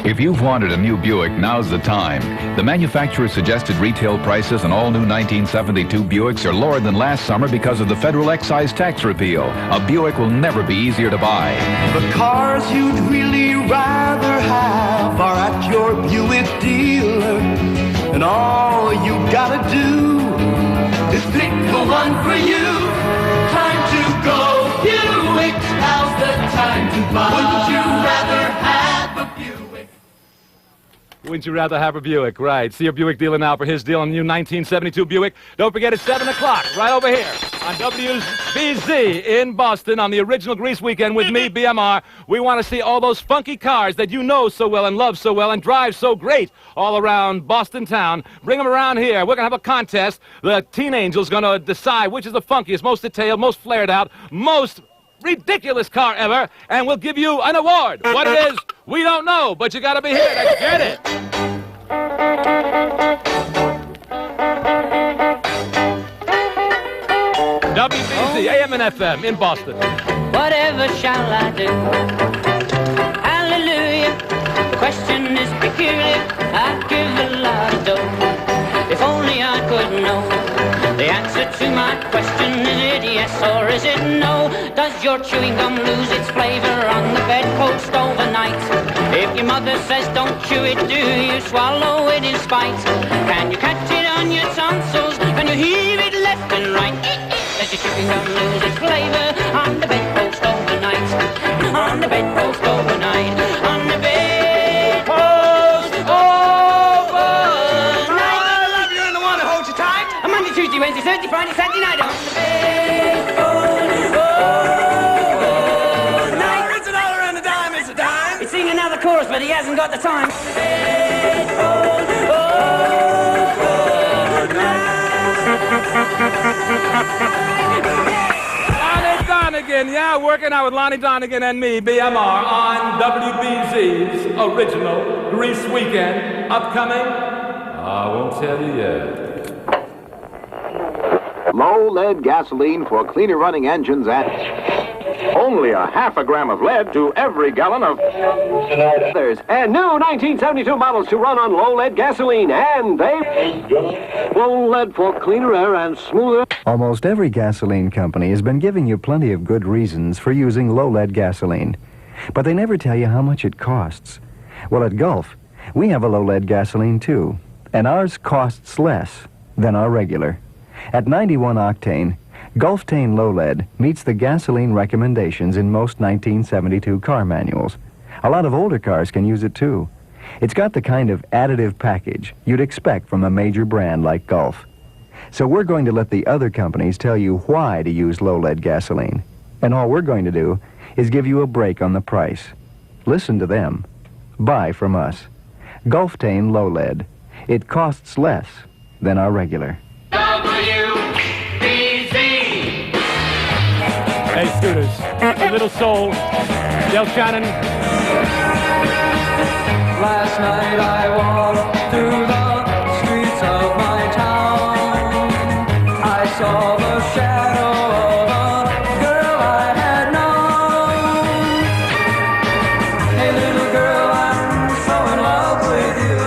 If you've wanted a new Buick, now's the time. The manufacturer's suggested retail prices on all new 1972 Buicks are lower than last summer because of the federal excise tax repeal. A Buick will never be easier to buy. The cars you'd really rather have are at your Buick dealer. And all you gotta do is pick the one for you. Time to go Buick. Now's the time to buy. Wouldn't you rather have a Buick? Wouldn't you rather have a Buick? Right. See your Buick dealer now for his deal on the new 1972 Buick. Don't forget it's 7 o'clock right over here on WBZ in Boston on the original Grease Weekend with me, BMR. We want to see all those funky cars that you know so well and love so well and drive so great all around Boston town. Bring them around here. We're going to have a contest. The Teen Angel's going to decide which is the funkiest, most detailed, most flared out, most ridiculous car ever, and we'll give you an award. What it is, we don't know, but you got to be here to get it. WBZ, AM&FM in Boston. Whatever shall I do? Hallelujah. The question is peculiar. I'd give a lot of dough if only I could know the answer to my question. Is it yes or is it no? Does your chewing gum lose its flavor on the bedpost overnight? If your mother says don't chew it, do you swallow it in spite? Can you catch it on your tonsils? Can you heave it left and right? Does your chewing gum lose its flavor on the bedpost overnight? On the bedpost overnight. On the bedpost overnight. I love you and the one that holds you tight. Monday, Tuesday, Wednesday, Thursday, Friday, Saturday night. On the bedpost overnight. It's a dollar and a dime, it's a dime. He's singing another chorus, but he hasn't got the time. Lonnie Donegan, yeah, working out with Lonnie Donegan and me, BMR, on WBZ's original Grease Weekend. Upcoming, I won't tell you yet. Low lead gasoline for cleaner running engines at only a half a gram of lead to every gallon of others. And new 1972 models to run on low lead gasoline, and they low lead for cleaner air and smoother. Almost every gasoline company has been giving you plenty of good reasons for using low lead gasoline, but they never tell you how much it costs. Well, at Gulf, we have a low lead gasoline too, and ours costs less than our regular. At 91 octane, Gulftane Low Lead meets the gasoline recommendations in most 1972 car manuals. A lot of older cars can use it too. It's got the kind of additive package you'd expect from a major brand like Gulf. So we're going to let the other companies tell you why to use low lead gasoline. And all we're going to do is give you a break on the price. Listen to them. Buy from us. Gulftane Low Lead. It costs less than our regular. Hey, Scooters, a little soul. Del Shannon. Last night I walked through the streets of my town. I saw the shadow of a girl I had known. Hey, little girl, I'm so in love with you.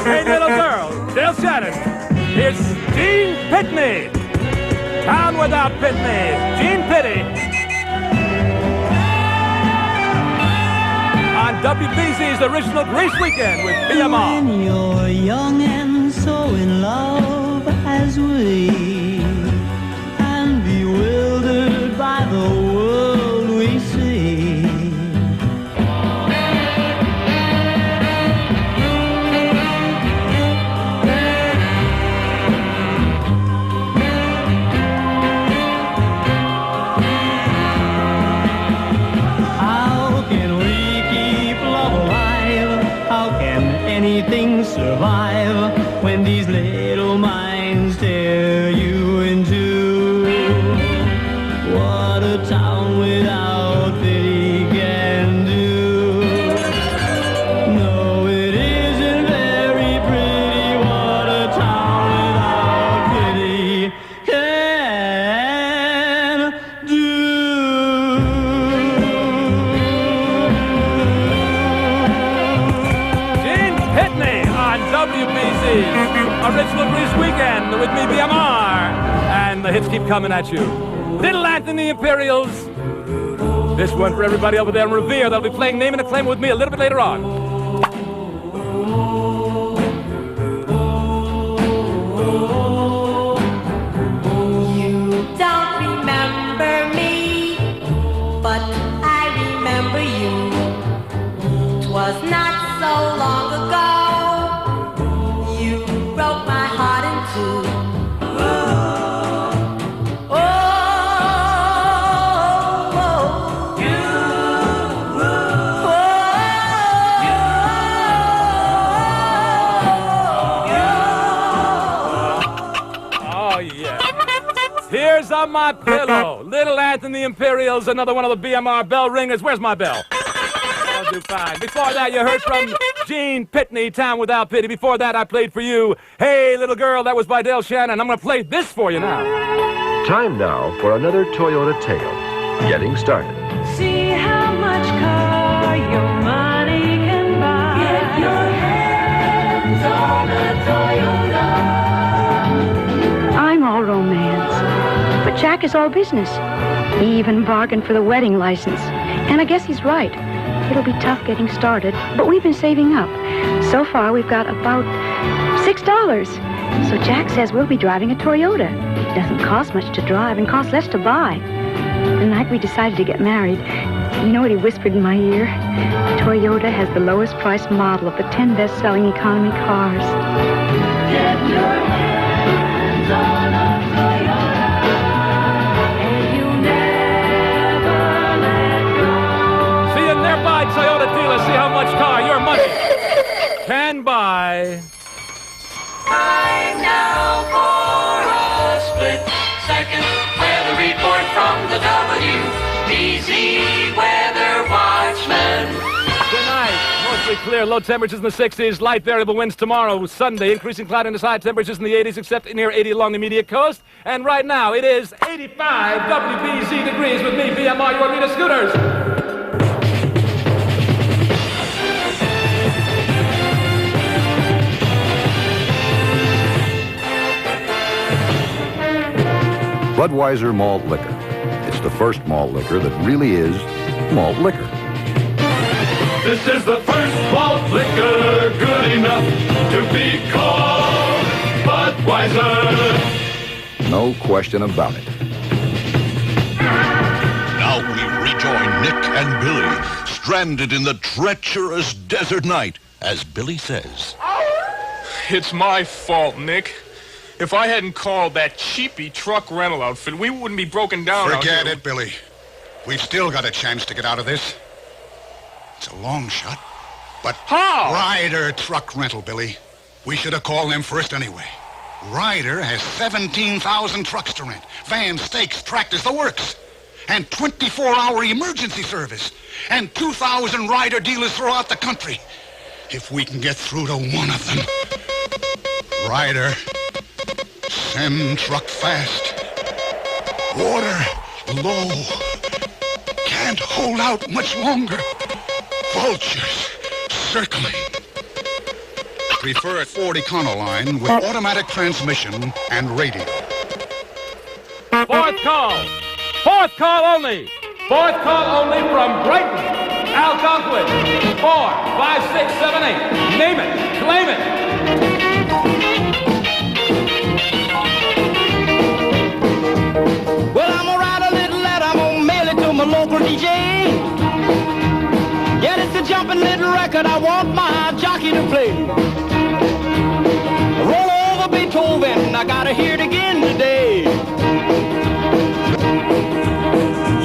Hey, little girl, Dale Shannon. Here's Gene Pitney. Town Without Pitney. Gene Pitney. On WBZ's original Grease Weekend with B.M.R. When you're young and so in love as we, and bewildered by the world we see, anything survive when these little minds tear you in two? What a town without pity can do. No, it isn't very pretty. What a town without pity can do. Original Grease Weekend with me, B.M.R. And the hits keep coming at you. Little Anthony Imperials. This one for everybody over there in Revere. They'll be playing Name and Acclaim with me a little bit later on. You don't remember me, but I remember you. 'Twas not so long ago. Broke my heart in two. Oh, yeah. Here's on my pillow. Little Anthony Imperials, another one of the B.M.R. bell ringers. Where's my bell? I'll do fine. Before that, you heard from Gene Pitney, Town Without Pity. Before that, I played for you Hey Little Girl. That was by Dale Shannon. I'm going to play this for you now. Time now for another Toyota tale. Getting started. See how much car your money can buy. Get your hands on a Toyota. I'm all romance, but Jack is all business. He even bargained for the wedding license. And I guess he's right. It'll be tough getting started, but we've been saving up. So far, we've got about $6. So Jack says we'll be driving a Toyota. It doesn't cost much to drive and costs less to buy. The night we decided to get married, you know what he whispered in my ear? Toyota has the lowest priced model of the 10 best-selling economy cars. Get your hands on a Toyota, and you never let go. See you nearby, Toyota dealer. See how much car your money can buy. Time now for a split second weather report from the WBZ Weather Watchman. Tonight, mostly clear, low temperatures in the 60s, light variable winds tomorrow, Sunday, increasing cloudiness, high temperatures in the 80s, except near 80 along the immediate coast. And right now, it is 85 WBZ degrees with me, B.M.R. your leader scooters. Budweiser malt liquor. It's the first malt liquor that really is malt liquor. This is the first malt liquor good enough to be called Budweiser. No question about it. Now we rejoin Nick and Billy, stranded in the treacherous desert night, as Billy says. It's my fault, Nick. If I hadn't called that cheapy truck rental outfit, we wouldn't be broken down out Forget here. it, Billy. We've still got a chance to get out of this. It's a long shot, but... How? Ryder Truck Rental, Billy. We should have called them first anyway. Ryder has 17,000 trucks to rent. Vans, stakes, tractors, the works. And 24-hour emergency service. And 2,000 Ryder dealers throughout the country. If we can get through to one of them. Ryder, send truck fast. Water low. Can't hold out much longer. Vultures circling. prefer 40 Econoline with automatic transmission and radio. Fourth call. Fourth call only. Fourth call only from Brighton. Algonquin. 4, 5, 6, 7, 8. Name it. Claim it. Well, I'm gonna write a little letter. I'm gonna mail it to my local DJ. Yeah, it's a jumping little record I want my jockey to play. Roll over Beethoven. I gotta hear it again today.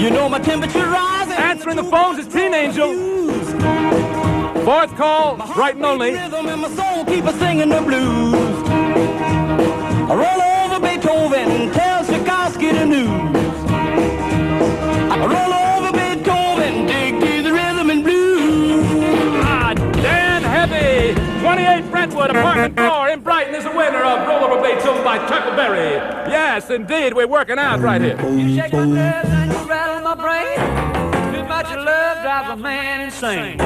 You know my temperature rising. Answering the phones is Teen Angel. Fourth call, Brighton only. Rhythm and my soul keep a singing the blues. I roll over Beethoven, tell Tchaikovsky the news. I roll over Beethoven, dig to the rhythm and blues. Ah, Dan Heavy, 28 Brentwood, apartment 4 in Brighton is a winner of Roll Over Beethoven by Chuckleberry. Yes, indeed, we're working out right here. You shake my nerves and you rattle my brain. Too much of love drives a man insane.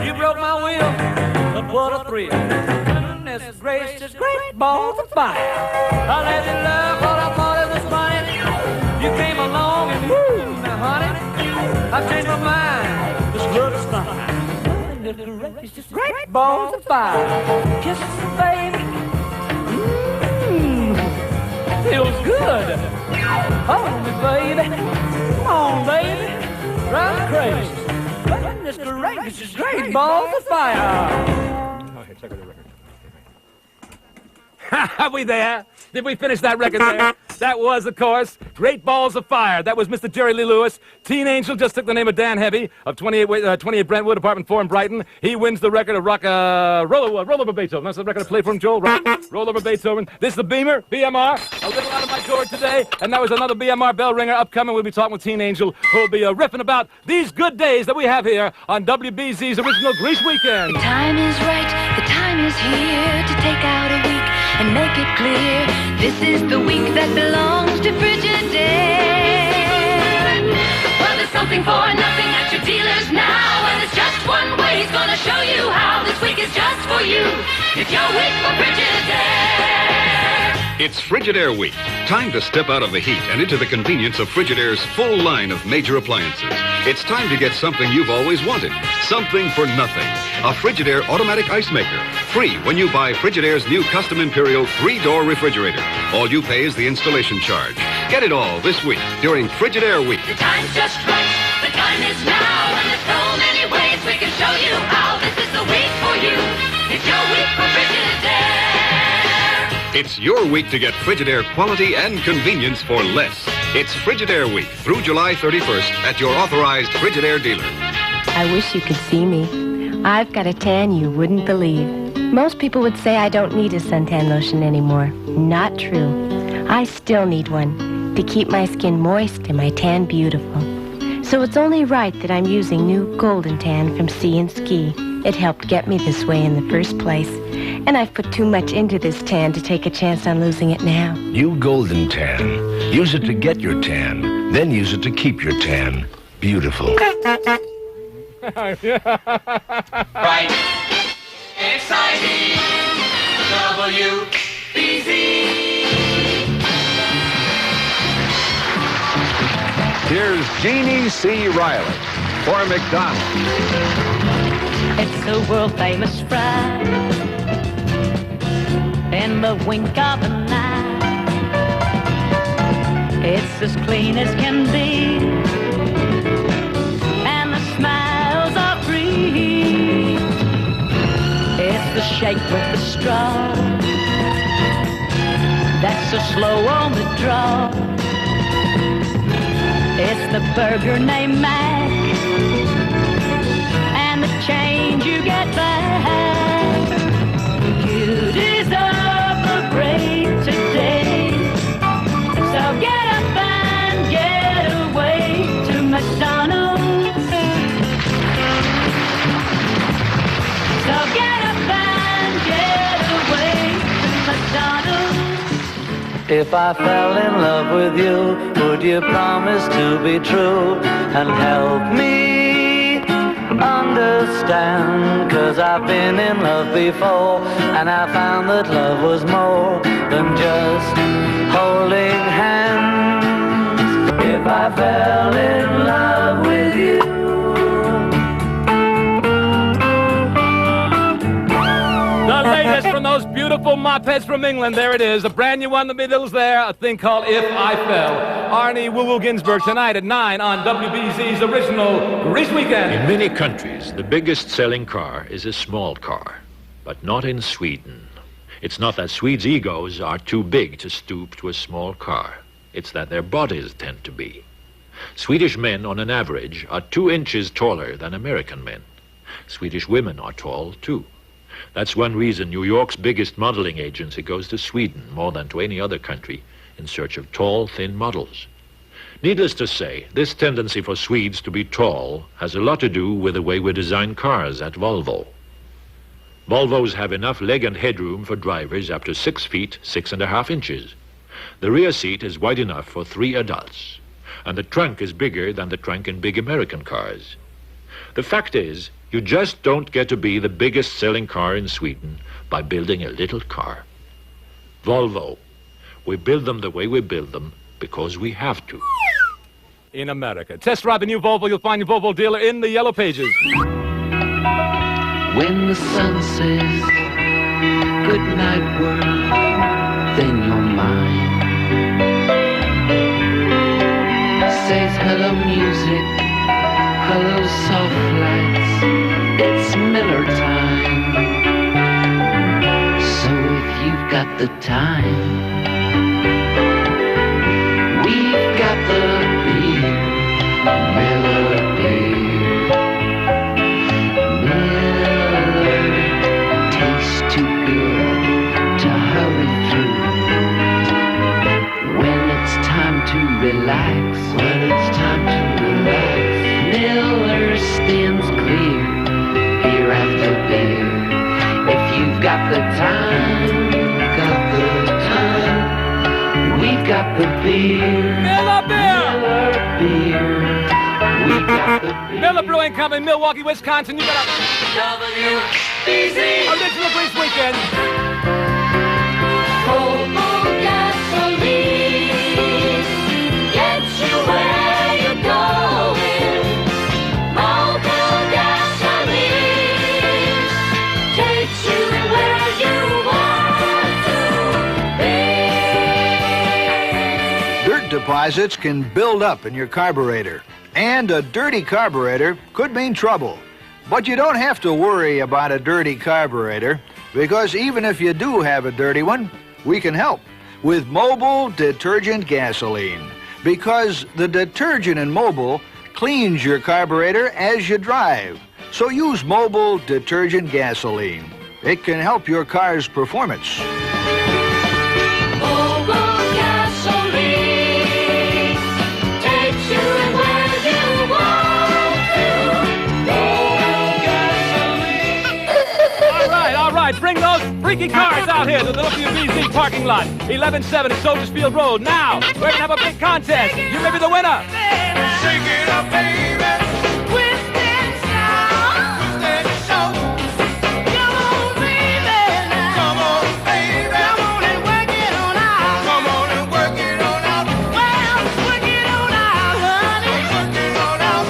You broke my will, but what a thrill. Goodness gracious, great balls of fire. I let you love what I thought it was funny. You came along and woo, now honey, I've changed my mind. This love is fine. Goodness gracious, great balls of fire. Kisses, baby. Feels good. Hold me, baby. Come on, baby. Drive me crazy. Goodness gracious, great balls of fire. Okay, check out the record. Are we there? Did we finish that record there? That was, of course, Great Balls of Fire. That was Mr. Jerry Lee Lewis. Teen Angel just took the name of Dan Heavy of 28 Brentwood, apartment 4 in Brighton. He wins the record of Roll Over Beethoven. That's the record I play for him, Joel. Roll Over Beethoven. This is the Beamer, BMR, a little out of my gourd today. And that was another BMR bell ringer upcoming. We'll be talking with Teen Angel, who'll be riffing about these good days that we have here on WBZ's original Grease Weekend. The time is right, the time is here to take out a week and make it clear. This is the week that belongs to Frigidaire. Well, there's something for nothing at your dealers now, and it's just one way. He's gonna show you how this week is just for you. It's your week for Frigidaire. It's Frigidaire week. Time to step out of the heat and into the convenience of Frigidaire's full line of major appliances. It's time to get something you've always wanted. Something for nothing. A Frigidaire automatic ice maker. Free when you buy Frigidaire's new custom Imperial 3-door refrigerator. All you pay is the installation charge. Get it all this week during Frigidaire week. The time's just right. The time is now, and there's so many ways we can show you how this is the week for you. It's your week for Frigidaire. It's your week to get Frigidaire quality and convenience for less. It's Frigidaire week through July 31st at your authorized Frigidaire dealer. I wish you could see me. I've got a tan you wouldn't believe. Most people would say I don't need a suntan lotion anymore. Not true. I still need one to keep my skin moist and my tan beautiful. So it's only right that I'm using new Golden Tan from Sea & Ski. It helped get me this way in the first place. And I've put too much into this tan to take a chance on losing it now. New Golden Tan. Use it to get your tan, then use it to keep your tan beautiful. Right. Exciting. WBZ. Here's Jeannie C. Riley for McDonald's. It's a world-famous fry in the wink of an eye. It's as clean as can be, and the smiles are free. It's the shake with the straw that's so slow on the draw. It's the burger named Mac, and the change you get back. You deserve a break today, so get up and get away to McDonald's. So get up and get away to McDonald's. If I fell in love with you, would you promise to be true and help me understand, 'cause I've been in love before, and I found that love was more than just holding hands. If I fell in love with you, the latest from those beautiful mopeds from England. There it is, a brand new one. The middle's there, a thing called If I Fell. Arnie Woo-Woo Ginsburg tonight at 9 on WBZ's original Grease Weekend. In many countries, the biggest selling car is a small car, but not in Sweden. It's not that Swedes' egos are too big to stoop to a small car. It's that their bodies tend to be. Swedish men, on an average, are 2 inches taller than American men. Swedish women are tall, too. That's one reason New York's biggest modeling agency goes to Sweden more than to any other country in search of tall, thin models. Needless to say, this tendency for Swedes to be tall has a lot to do with the way we design cars at Volvo. Volvos have enough leg and headroom for drivers up to 6 feet, 6.5 inches. The rear seat is wide enough for 3 adults, and the trunk is bigger than the trunk in big American cars. The fact is, you just don't get to be the biggest selling car in Sweden by building a little car. Volvo. We build them the way we build them because we have to. In America. Test drive the new Volvo. You'll find your Volvo dealer in the yellow pages. When the sun says good night world, then you're mine. Says hello music, hello soft lights, it's Miller time. So if you've got the time, we've got the beer, Miller beer. Miller tastes too good to hurry through. When it's time to relax, Miller stands clear, beer after beer. If you've got the time, we've got the beer. Miller beer! Miller beer. We've got the beer. Miller Brewing Company, Milwaukee, Wisconsin. You got a WBZ original Grease Weekend. Mobile gasoline gets you where you're going. Mobile gasoline takes you where you want to be. Dirt deposits can build up in your carburetor, and a dirty carburetor could mean trouble. But you don't have to worry about a dirty carburetor, because even if you do have a dirty one, we can help with Mobile Detergent Gasoline, because the detergent in Mobile cleans your carburetor as you drive. So use Mobile Detergent Gasoline. It can help your car's performance. Mobile gasoline takes you where you want to. Mobile gasoline. All right, bring those freaky cars out here to the WBZ parking lot. 1170 Soldiers Field Road. Now, we're going to have a big contest. You may be the winner. Shake it up, baby. Twist and shout. Twist and shout. Come on, baby. Come on, baby. Come on and work it on out. Come on and work it on out. Well, work it on out, honey. Work it on out.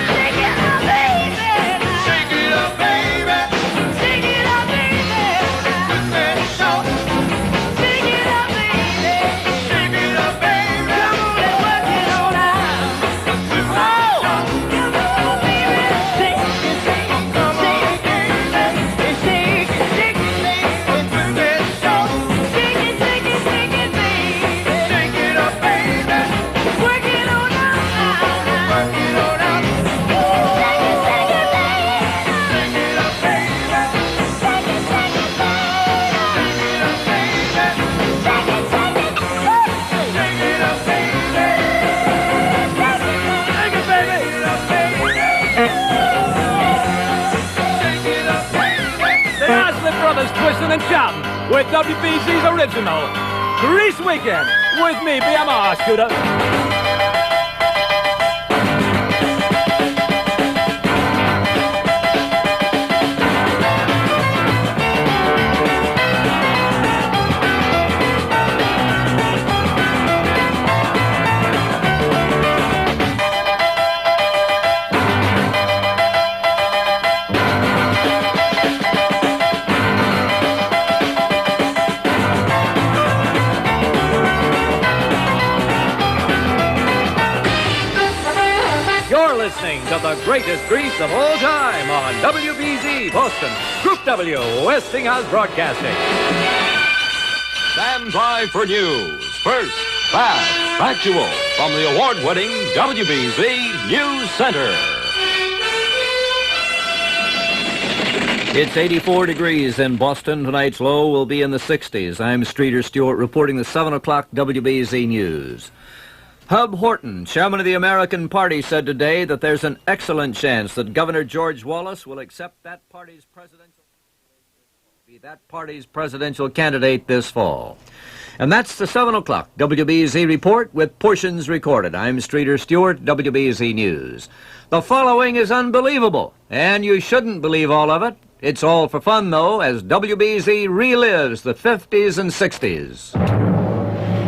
Shake it up, baby. Shake it up, baby. Shake it up, baby. Twist and shout. Shake it up, baby. Shake it up, baby. Come on and work it on out. Twist and shout. Come on, baby. Shake it, shake it, come on, baby. Shake it, shake it, baby. Twist and shout. Shake it, shake it, shake it, baby. Shake it up, baby. Work it on out now. Work it on out. Shake it, shake it, baby. Shake it up, baby. Shake it, shake it, baby. Shake it up, baby. Shake it, shake it, shake it up, baby. Shake it, baby. Shake it up, baby. The Oslip Brothers twisting and shouting with WBZ's original Grease Weekend with me, BMR Scooter. of the greatest grease of all time on WBZ Boston, Group W, Westinghouse Broadcasting. Stand by for news. First, fast, factual, from the award-winning WBZ News Center. It's 84 degrees in Boston. Tonight's low will be in the 60s. I'm Streeter Stewart reporting the 7 o'clock WBZ News. Hub Horton, chairman of the American Party, said today that there's an excellent chance that Governor George Wallace will accept that party's presidential candidate this fall. And that's the 7 o'clock WBZ report with portions recorded. I'm Streeter Stewart, WBZ News. The following is unbelievable, and you shouldn't believe all of it. It's all for fun, though, as WBZ relives the 50s and 60s.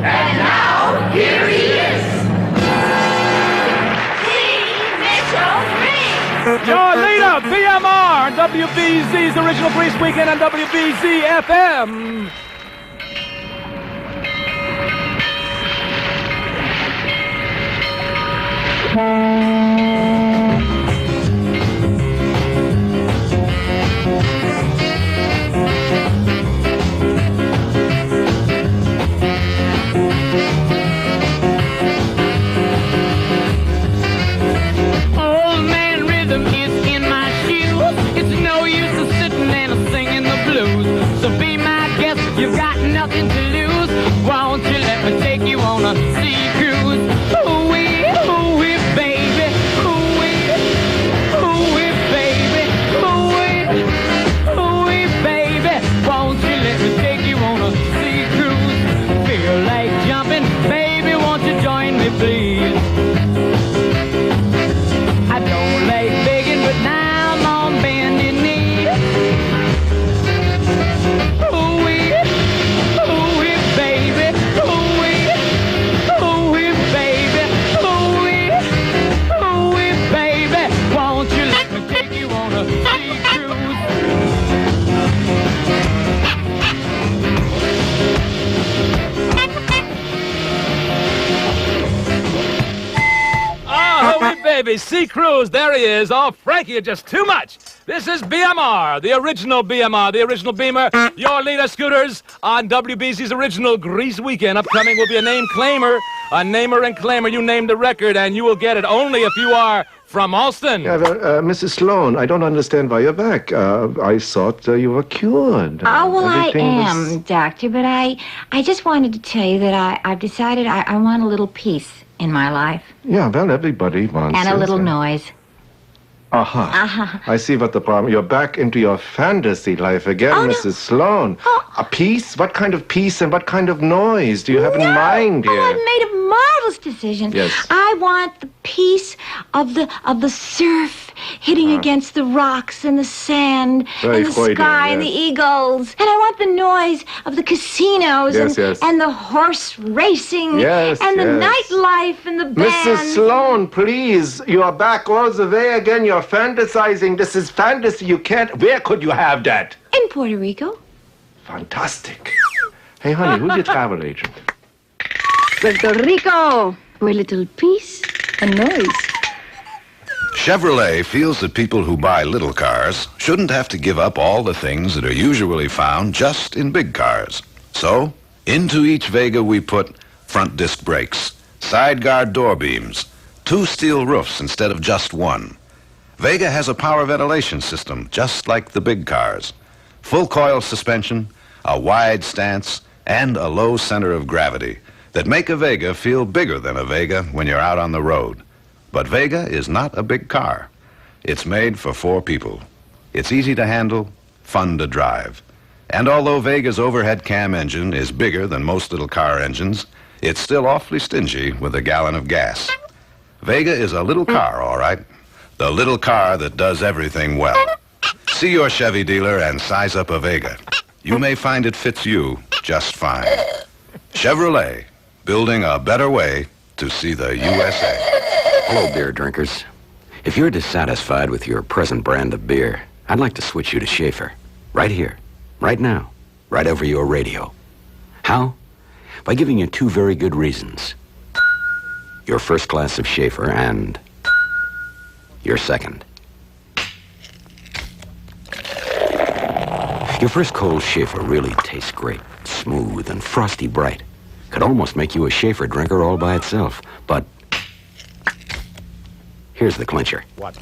And now, here he is. B.Mitchel. Your leader, BMR, WBZ's Original Grease Weekend on WBZ-FM. Old man rhythm is in my shoes. It's no use of sitting and singing the blues. So be my guest, you've got nothing to lose. Won't you let me take you on a sea cruise? Ooh-wee, ooh-wee, baby. Ooh-wee, ooh-wee, baby. Ooh-wee, ooh-wee, baby. Won't you let me take you on a sea cruise? Feel like jumping, baby, won't you join me, please? I don't like begging, but now I'm on bending knee. Ooh-wee, ooh-wee, baby. Ooh-wee, ooh-wee, baby. Ooh-wee, ooh-wee, baby. Won't you let me take you on a sea cruise? Oh, baby, Sea Cruise, there he is. Oh, Frankie, you're just too much. This is BMR, the original BMR, the original Beamer, your leader scooters on WBZ's Original Grease Weekend. Upcoming will be a name claimer, a namer and claimer. You name the record, and you will get it only if you are from Alston. Yeah, Mrs. Sloan, I don't understand why you're back. I thought you were cured. Oh, well, Everything I was- am, Doctor, but I just wanted to tell you that I've decided I want a little peace in my life. Yeah, well, everybody wants And a it. little noise. Uh-huh. I see what the problem. You're back into your fantasy life again, Oh, no. Mrs. Sloan. A peace? What kind of peace and what kind of noise do you have in mind here? Oh, I've made a marvelous decision. Yes. I want the peace of the surf hitting against the rocks and the sand Very and the Freudian, sky and the yes. eagles. And I want the noise of the casinos Yes, yes. and the horse racing Yes, and the yes. nightlife and the band. Mrs. Sloan, please. You are back all the way again. You're fantasizing. This is fantasy. You can't. Where could you have that? In Puerto Rico. Fantastic. Hey, honey, who's your travel agent? Puerto Rico, where little peace and noise. Chevrolet feels that people who buy little cars shouldn't have to give up all the things that are usually found just in big cars. So, into each Vega we put front disc brakes, side guard door beams, 2 steel roofs instead of just 1. Vega has a power ventilation system just like the big cars. Full coil suspension, a wide stance, and a low center of gravity that make a Vega feel bigger than a Vega when you're out on the road. But Vega is not a big car. It's made for 4 people. It's easy to handle, fun to drive. And although Vega's overhead cam engine is bigger than most little car engines, it's still awfully stingy with a gallon of gas. Vega is a little car, all right. The little car that does everything well. See your Chevy dealer and size up a Vega. You may find it fits you just fine. Chevrolet, building a better way to see the USA. Hello, beer drinkers. If you're dissatisfied with your present brand of beer, I'd like to switch you to Schaefer. Right here, right now, right over your radio. How? By giving you 2 very good reasons. Your first glass of Schaefer and your second. Your first cold Schaefer really tastes great. Smooth and frosty bright. Could almost make you a Schaefer drinker all by itself. But here's the clincher. What?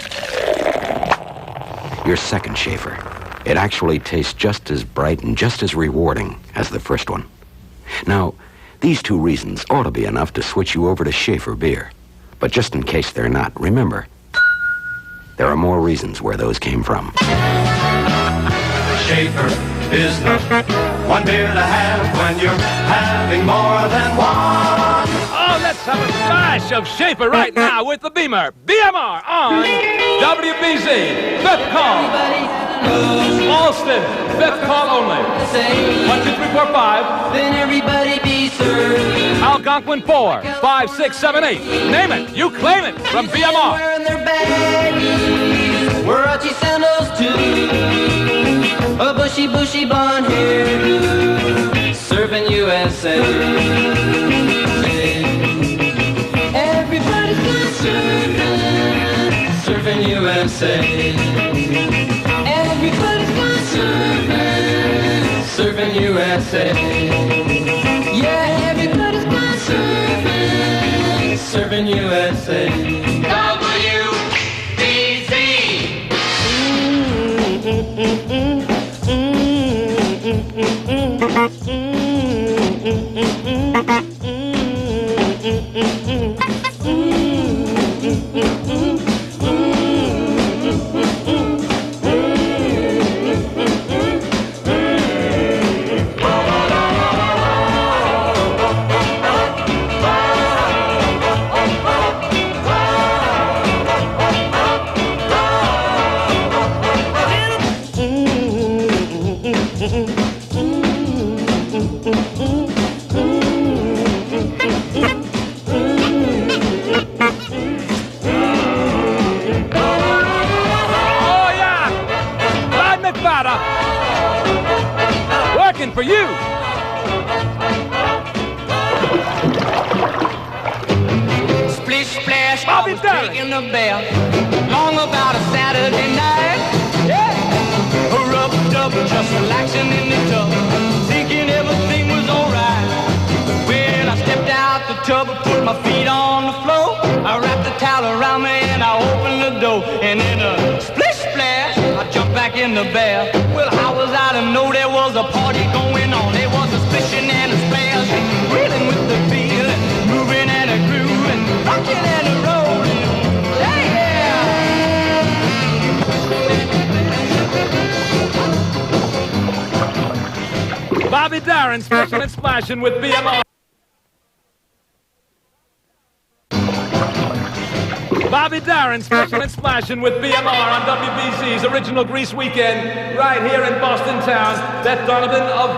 Your second Schaefer. It actually tastes just as bright and just as rewarding as the first one. Now, these two reasons ought to be enough to switch you over to Schaefer beer. But just in case they're not, remember, there are more reasons where those came from. Schaefer is the one beer to have when you're having more than one. Oh, let's have a splash of Schaefer right now with the Beamer. BMR on WBZ. Fifth call. Alston. Fifth call only. 1, 2, 3, 4, 5. Then everybody be served. Algonquin 4, 5, 6, 7, 8. Name it. You claim it from BMR. Wearing their baggies, Warachi sandals too. A bushy, bushy blonde hairdo, surfing USA. Everybody's gone surfing, surfing USA. Everybody's gone surfing, surfing USA. Yeah, everybody's gone surfing, surfing USA. Working for you. Splish splash, Bobby taking the bath. Long about a Saturday night. Yeah. A rub dub, just relaxing in the tub, thinking everything was alright. When I stepped out the tub, put my feet on the floor, I wrapped the towel around me and I opened the door. And in a splish splash, I jumped back in the bath. Well, how was I to know there was a party going on? There was a splishing and a splash, reeling with the feel, moving and a grooving, rocking and a rolling. Yeah! Bobby Darin splishing and splashing with BMR. Bobby Darin splishing and splashing with BMR on WBZ's Original Grease Weekend right here in Boston town. Beth Donovan of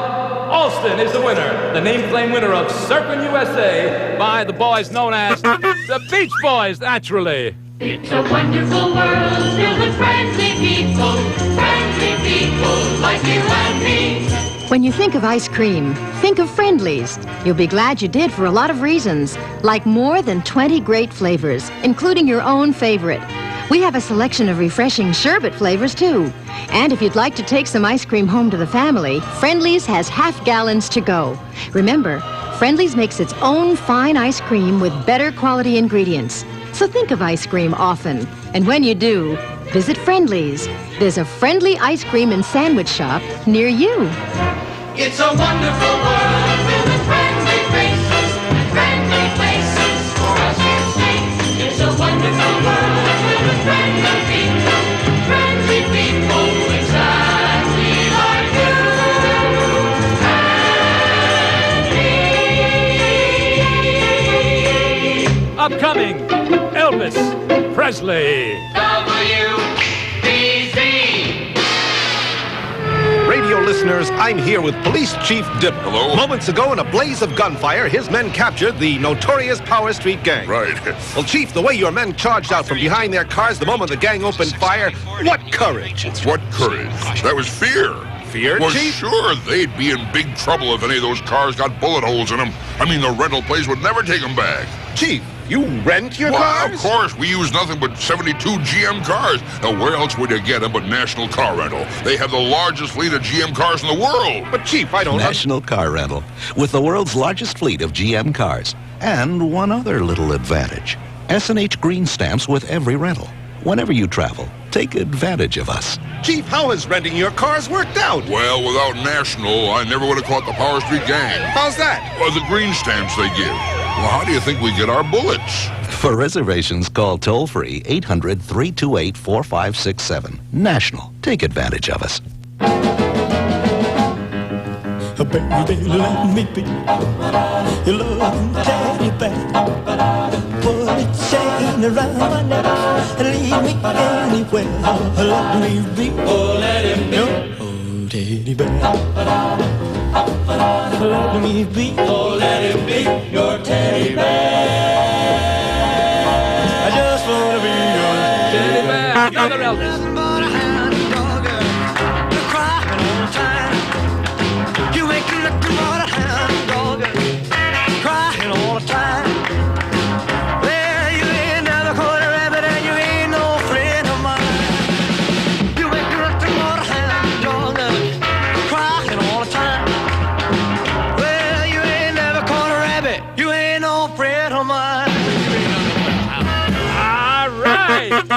Alston is the winner, the name-claim winner of Surfing USA by the boys known as the Beach Boys, naturally. It's a wonderful world filled with friendly people like you and me. When you think of ice cream, think of Friendly's. You'll be glad you did for a lot of reasons, like more than 20 great flavors, including your own favorite. We have a selection of refreshing sherbet flavors, too. And if you'd like to take some ice cream home to the family, Friendly's has half gallons to go. Remember, Friendly's makes its own fine ice cream with better quality ingredients. So think of ice cream often. And when you do, visit Friendly's. There's a Friendly ice cream and sandwich shop near you. It's a wonderful world filled with friendly faces and friendly places for us to see. It's a wonderful world filled with friendly people exactly like you and me. Upcoming, Elvis Presley. WBZ. Radio listeners, I'm here with Police Chief Dip. Hello. Moments ago, in a blaze of gunfire, his men captured the notorious Power Street Gang. Right. Well, Chief, the way your men charged out from behind their cars the moment the gang opened fire, what courage? What courage? That was fear. Fear, well, Chief? Sure, they'd be in big trouble if any of those cars got bullet holes in them. I mean, the rental place would never take them back. Chief, you rent your Well, cars? of course. We use nothing but 72 GM cars. Now, where else would you get them but National Car Rental? They have the largest fleet of GM cars in the world. But, Chief, I don't... National Car Rental, with the world's largest fleet of GM cars. And one other little advantage. S&H green stamps with every rental. Whenever you travel, take advantage of us. Chief, how has renting your cars worked out? Well, without National, I never would have caught the Power Street Gang. How's that? Well, the green stamps they give. Well, how do you think we get our bullets? For reservations, call toll-free 800-328-4567. National. Take advantage of us. Baby, let me be your loving teddy bear. Put a chain around my neck and leave me anywhere. Let me be, oh, let him be, oh, teddy bear. Let me be, oh, let him be your teddy bear. I just wanna be your teddy bear. You're the Elvis.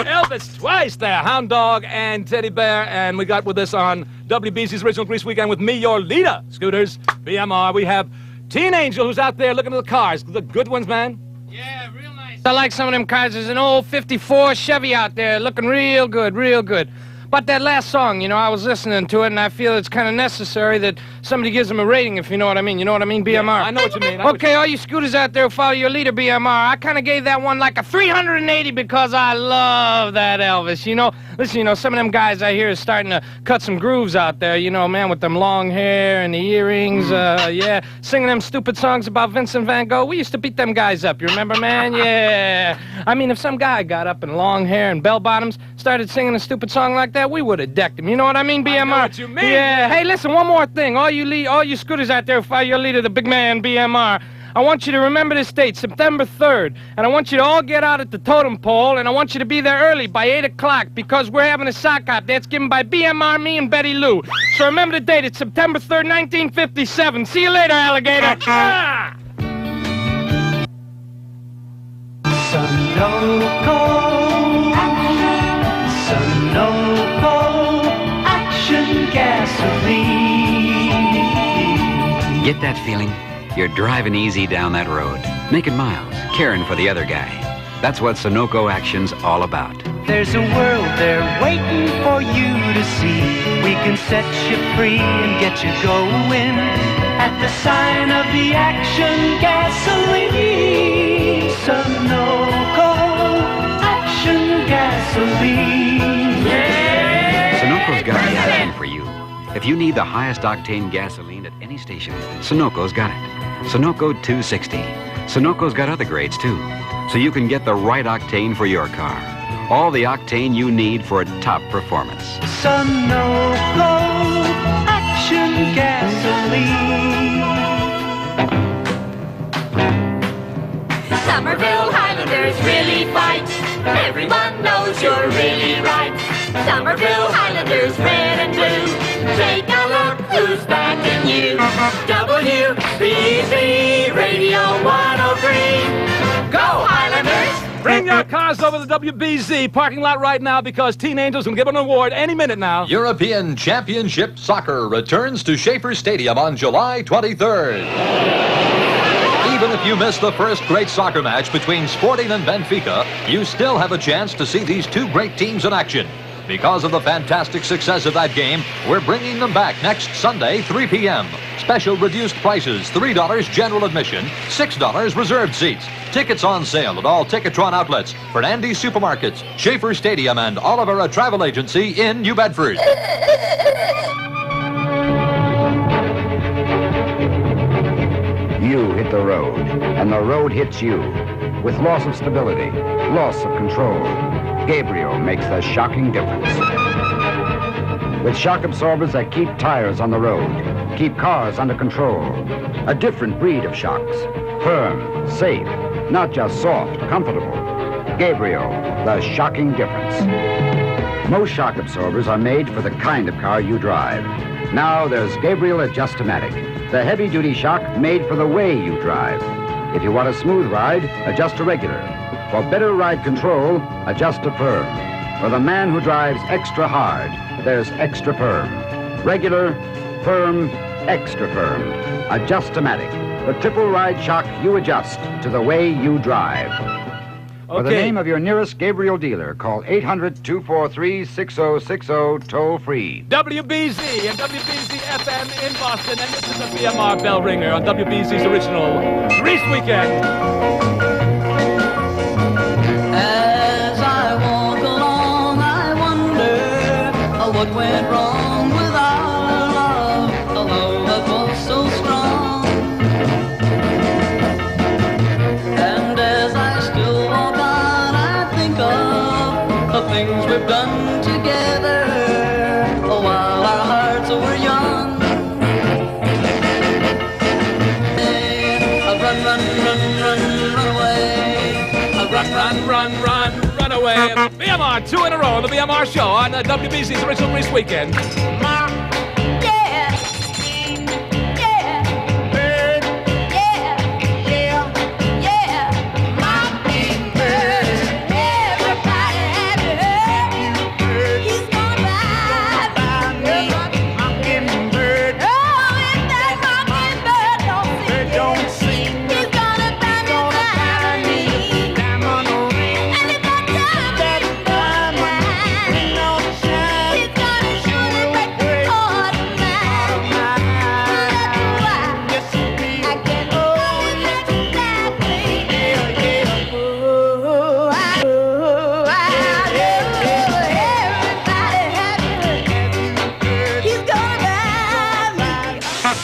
Elvis twice there, Hound Dog and Teddy Bear, and we got with us on WBZ's Original Grease Weekend with me, your leader, Scooters, BMR. We have Teen Angel, who's out there looking at the cars, the good ones, man. Yeah, real nice. I like some of them cars. There's an old 54 Chevy out there looking real good, real good. But that last song, you know, I was listening to it, and I feel it's kind of necessary that somebody gives them a rating, if you know what I mean. You know what I mean, BMR? Yeah, I know what you mean. Okay, all you scooters out there who follow your leader, BMR, I kind of gave that one like a 380 because I love that Elvis, you know. Listen, you know, some of them guys I hear is starting to cut some grooves out there, you know, man, with them long hair and the earrings, yeah, singing them stupid songs about Vincent van Gogh. We used to beat them guys up, you remember, man? Yeah. I mean, if some guy got up in long hair and bell-bottoms, started singing a stupid song like that, we would have decked him. You know what I mean, BMR? I know what you mean. Yeah. Hey, listen, one more thing. All you scooters out there who follow your leader, the big man, BMR, I want you to remember this date, September 3rd, and I want you to all get out at the totem pole, and I want you to be there early by 8 o'clock because we're having a sock hop that's given by BMR, me, and Betty Lou. So remember the date. It's September 3rd, 1957. See you later, alligator. Ah! Sunoco Action Gasoline. Get that feeling? You're driving easy down that road, making miles, caring for the other guy. That's what Sunoco Action's all about. There's a world there waiting for you to see. We can set you free and get you going at the sign of the Action Gasoline. Sunoco Action Gasoline. Yeah. Sunoco's got the action for you. If you need the highest octane gasoline at any station, Sunoco's got it. Sunoco 260. Sunoco's got other grades too, so you can get the right octane for your car. All the octane you need for top performance. Sunoco Action Gasoline. Somerville Highlanders really fight. Everyone knows you're really right. Somerville Highlanders, red and blue. Take a look who's backing you. WBZ Radio 103. Go Highlanders! Bring your cars over to the WBZ parking lot right now because Teen Angels will give an award any minute now. European Championship Soccer returns to Schaefer Stadium on July 23rd. Even if you missed the first great soccer match between Sporting and Benfica, you still have a chance to see these two great teams in action. Because of the fantastic success of that game, we're bringing them back next Sunday, 3 p.m. Special reduced prices, $3 general admission, $6 reserved seats. Tickets on sale at all Ticketron outlets, Fernandes Supermarkets, Schaefer Stadium, and Olivera Travel Agency in New Bedford. You hit the road, and the road hits you. With loss of stability, loss of control, Gabriel makes the shocking difference. With shock absorbers that keep tires on the road, keep cars under control. A different breed of shocks. Firm, safe, Not just soft, comfortable. Gabriel, the shocking difference. Most shock absorbers are made for the kind of car you drive. Now there's Gabriel Adjust-O-Matic, the heavy-duty shock made for the way you drive. If you want a smooth ride, adjust to regular. For better ride control, adjust to firm. For the man who drives extra hard, there's extra firm. Regular, firm, extra firm. Adjust-O-Matic, the triple ride shock you adjust to the way you drive. For the name of your nearest Gabriel dealer, call 800-243-6060 toll-free. WBZ and WBZ-FM in Boston, and this is the BMR Bell Ringer on WBZ's original Grease Weekend. As I walk along, I wonder what went wrong with our love, although it was so strong. And as I still walk on, I think of the things we've done together while our hearts were young. Run, run, run, run, run away. Run, run, run, run, run away. BMR, 2 in a row, the BMR show on the WBZ's original Grease Weekend.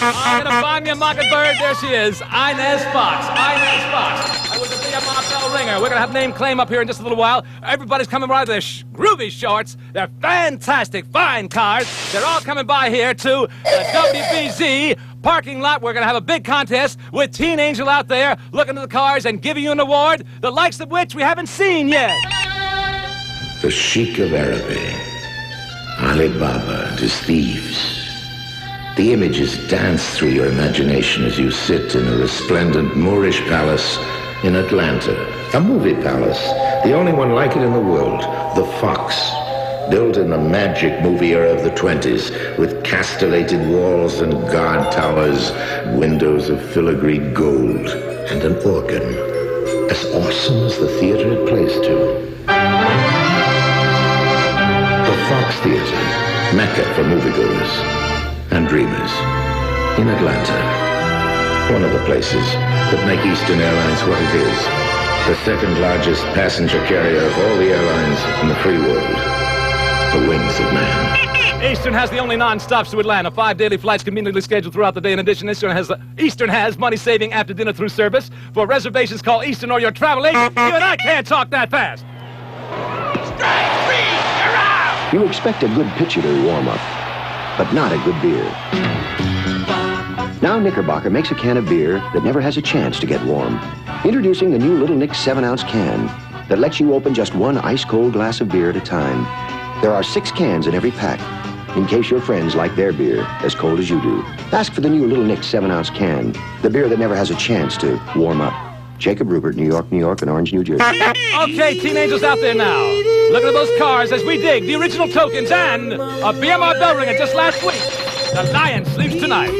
I'm gonna find me a mockingbird. There she is, Inez Fox. Inez Fox. I was a BMR Bell Ringer. We're gonna have name claim up here in just a little while. Everybody's coming by with their groovy shorts. They're fantastic, fine cars. They're all coming by here to the WBZ parking lot. We're gonna have a big contest with Teen Angel out there looking at the cars and giving you an award, the likes of which we haven't seen yet. The Sheik of Araby, Alibaba and his thieves. The images dance through your imagination as you sit in a resplendent Moorish palace in Atlanta. A movie palace, the only one like it in the world, the Fox. Built in the magic movie era of the 20s, with castellated walls and guard towers, windows of filigreed gold, and an organ as awesome as the theater it plays to. The Fox Theater, Mecca for moviegoers and dreamers, in Atlanta. One of the places that make Eastern Airlines what it is. The second largest passenger carrier of all the airlines in the free world. The wings of man. Eastern has the only non-stops to Atlanta. 5 daily flights conveniently scheduled throughout the day. In addition, Eastern has money-saving after-dinner through service. For reservations, call Eastern or your travel agent. Even I can't talk that fast. Strike 3, you're out! You expect a good pitcher to warm up, but not a good beer. Now Knickerbocker makes a can of beer that never has a chance to get warm. Introducing the new Little Nick 7-ounce can that lets you open just one ice-cold glass of beer at a time. There are 6 cans in every pack, in case your friends like their beer as cold as you do. Ask for the new Little Nick 7-ounce can, the beer that never has a chance to warm up. Jacob Rupert, New York, and Orange, New Jersey. Okay, Teen Angels out there now. Looking at those cars as we dig the original tokens and a BMR Bell Ringer just last week. The Lion sleeps tonight.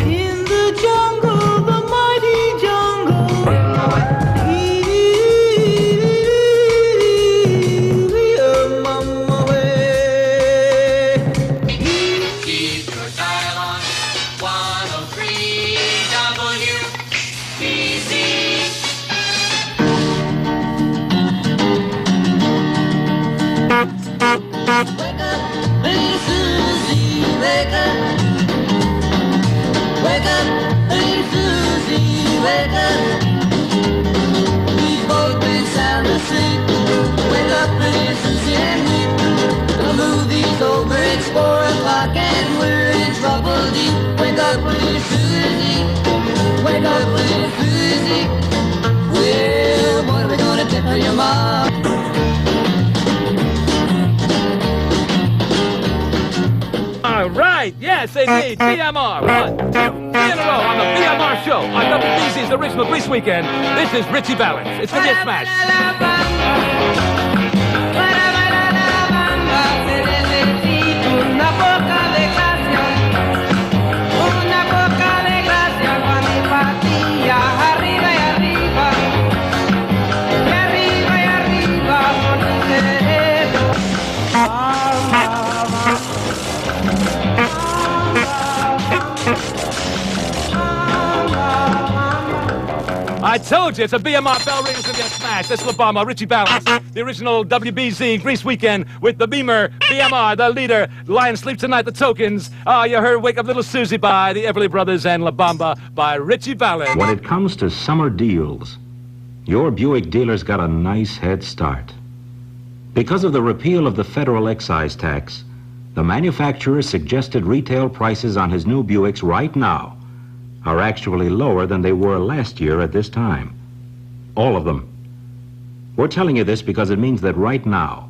In the jungle, the mighty jungle. Keep your dial on 103 WBZ. Wake up, Little Susie, wake up. Yes, indeed. BMR. 1, 2, 3 in a row on the BMR show on WBZ's original Grease Weekend. This is Richie Valens. It's going to be a smash. I told you, it's a BMR bell ring. It's going to be a smash. That's La Bamba, Richie Valens, the original WBZ Grease Weekend with the Beamer, BMR, the leader, Lion Sleep Tonight, the Tokens. You heard Wake Up Little Susie by the Everly Brothers and La Bamba by Richie Valens. When it comes to summer deals, your Buick dealer's got a nice head start. Because of the repeal of the federal excise tax, the manufacturer's suggested retail prices on his new Buicks right now are actually lower than they were last year at this time. All of them. We're telling you this because it means that right now,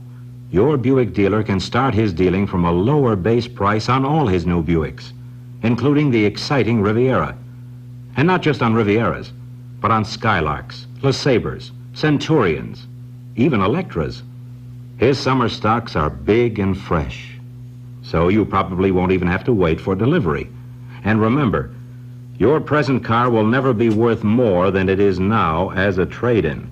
your Buick dealer can start his dealing from a lower base price on all his new Buicks, including the exciting Riviera. And not just on Rivieras, but on Skylarks, LeSabres, Centurions, even Electras. His summer stocks are big and fresh, so you probably won't even have to wait for delivery. And remember, your present car will never be worth more than it is now as a trade-in,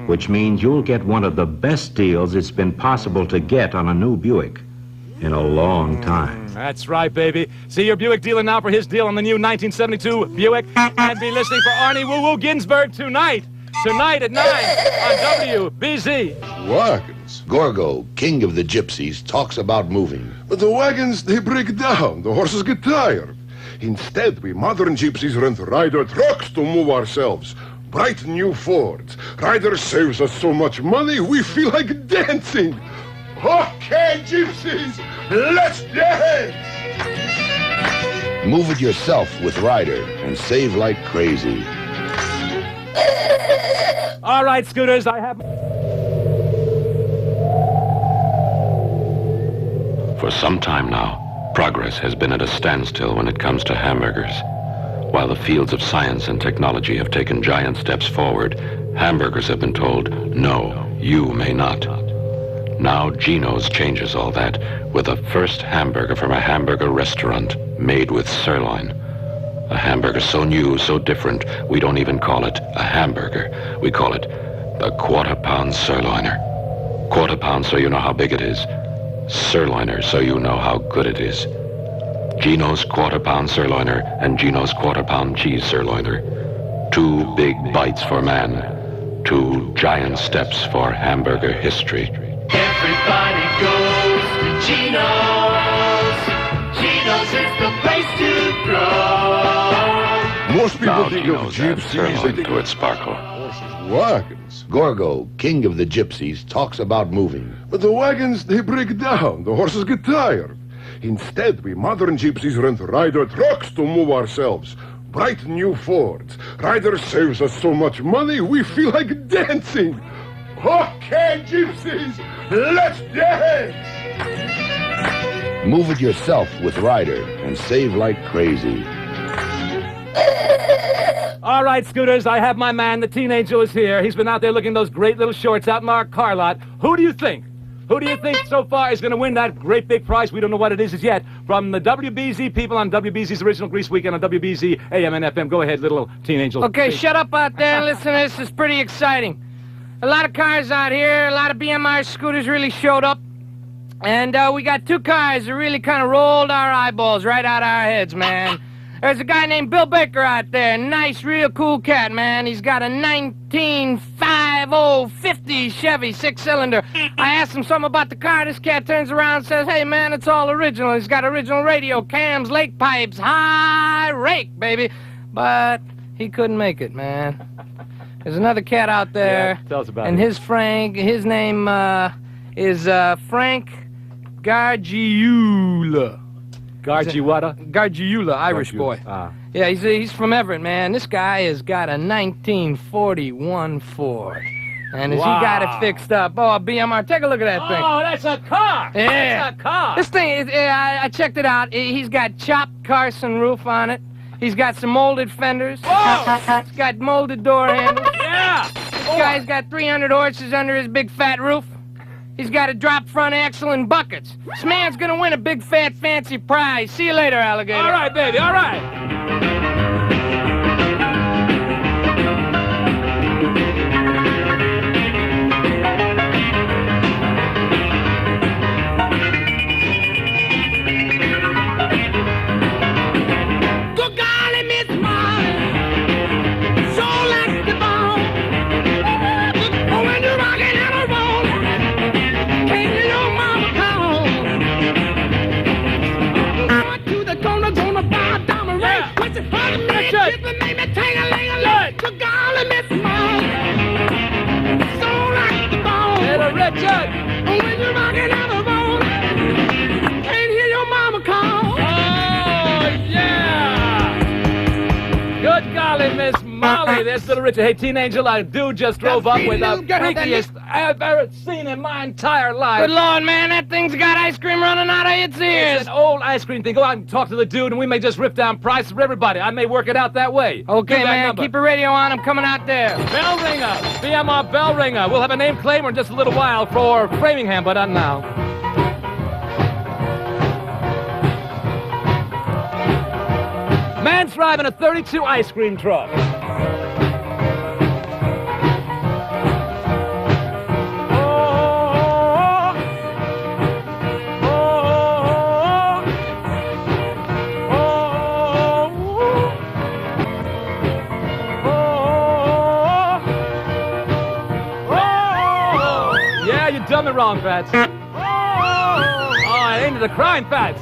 which means you'll get one of the best deals it's been possible to get on a new Buick in a long time. That's right, baby. See your Buick dealer now for his deal on the new 1972 Buick, and be listening for Arnie Woo Woo Ginsburg tonight at 9 on WBZ. Wagons. Gorgo, king of the gypsies, talks about moving. But the wagons, they break down. The horses get tired. Instead, we modern gypsies rent rider trucks to move ourselves. Bright new Fords. Rider saves us so much money, we feel like dancing. Okay, gypsies, let's dance! Move it yourself with Ryder and save like crazy. All right, Scooters, I have... For some time now, progress has been at a standstill when it comes to hamburgers. While the fields of science and technology have taken giant steps forward, hamburgers have been told, no, you may not. Now Geno's changes all that with the first hamburger from a hamburger restaurant made with sirloin. A hamburger so new, so different, we don't even call it a hamburger. We call it the quarter-pound sirloiner. Quarter-pound so you know how big it is. Sirloiner so you know how good it is. Geno's quarter-pound sirloiner and Geno's quarter-pound cheese sirloiner. 2 big bites for man. 2 giant steps for hamburger history. Everybody goes to Geno's. Geno's is the place to grow. Most people Now think Geno's of adds gypsies. sirloin to its sparkle. Wagons. Gorgo, king of the gypsies, talks about moving. But the wagons, they break down. The horses get tired. Instead, we modern gypsies rent rider trucks to move ourselves. Bright new Fords. Rider saves us so much money, we feel like dancing. Okay, gypsies, let's dance! Move it yourself with Ryder and save like crazy. All right, Scooters, I have my man, the Teen Angel is here. He's been out there looking at those great little shorts out in our car lot. Who do you think? Who do you think so far is going to win that great big prize? We don't know what it is as yet. From the WBZ people on WBZ's original Grease Weekend on WBZ-AM&FM. Go ahead, little Teen Angel. Okay, Please. shut up out there and listen. This is pretty exciting. A lot of cars out here, a lot of BMR scooters really showed up. And we got 2 cars that really kind of rolled our eyeballs right out of our heads, man. There's a guy named Bill Baker out there. Nice, real cool cat, man. He's got a 1950 Chevy 6-cylinder. I asked him something about the car. This cat turns around and says, hey, man, it's all original. He's got original radio, cams, lake pipes, high rake, baby. But he couldn't make it, man. There's another cat out there. Yeah, tell us about and it. his name is Frank Gargiula. Gargiula, Irish boy. Yeah, he's from Everett, man. This guy has got a 1941 Ford. And she got it fixed up. Oh, BMR, take a look at that thing. Oh, that's a car. Yeah. That's a car. This thing, I checked it out. He's got chopped Carson roof on it. He's got some molded fenders. Whoa! He's got molded door handles. Yeah. This guy's got 300 horses under his big fat roof. He's got a drop front axle and buckets. This man's gonna win a big fat fancy prize. See you later, alligator. All right, baby, all right. Miss Molly, there's little Richard. Hey, Teen Angel, a dude just drove up with the freakiest I've ever seen in my entire life. Good Lord, man, that thing's got ice cream running out of its ears. It's an old ice cream thing. Go out and talk to the dude, and we may just rip down prices for everybody. I may work it out that way. Okay, man, keep your radio on. I'm coming out there. Bell ringer. BMR bell ringer. We'll have a name claimer in just a little while for Framingham, but not now. Man's driving a 32 ice cream truck. Yeah, you done it wrong, Fats. Oh, I ain't into the crime, Fats.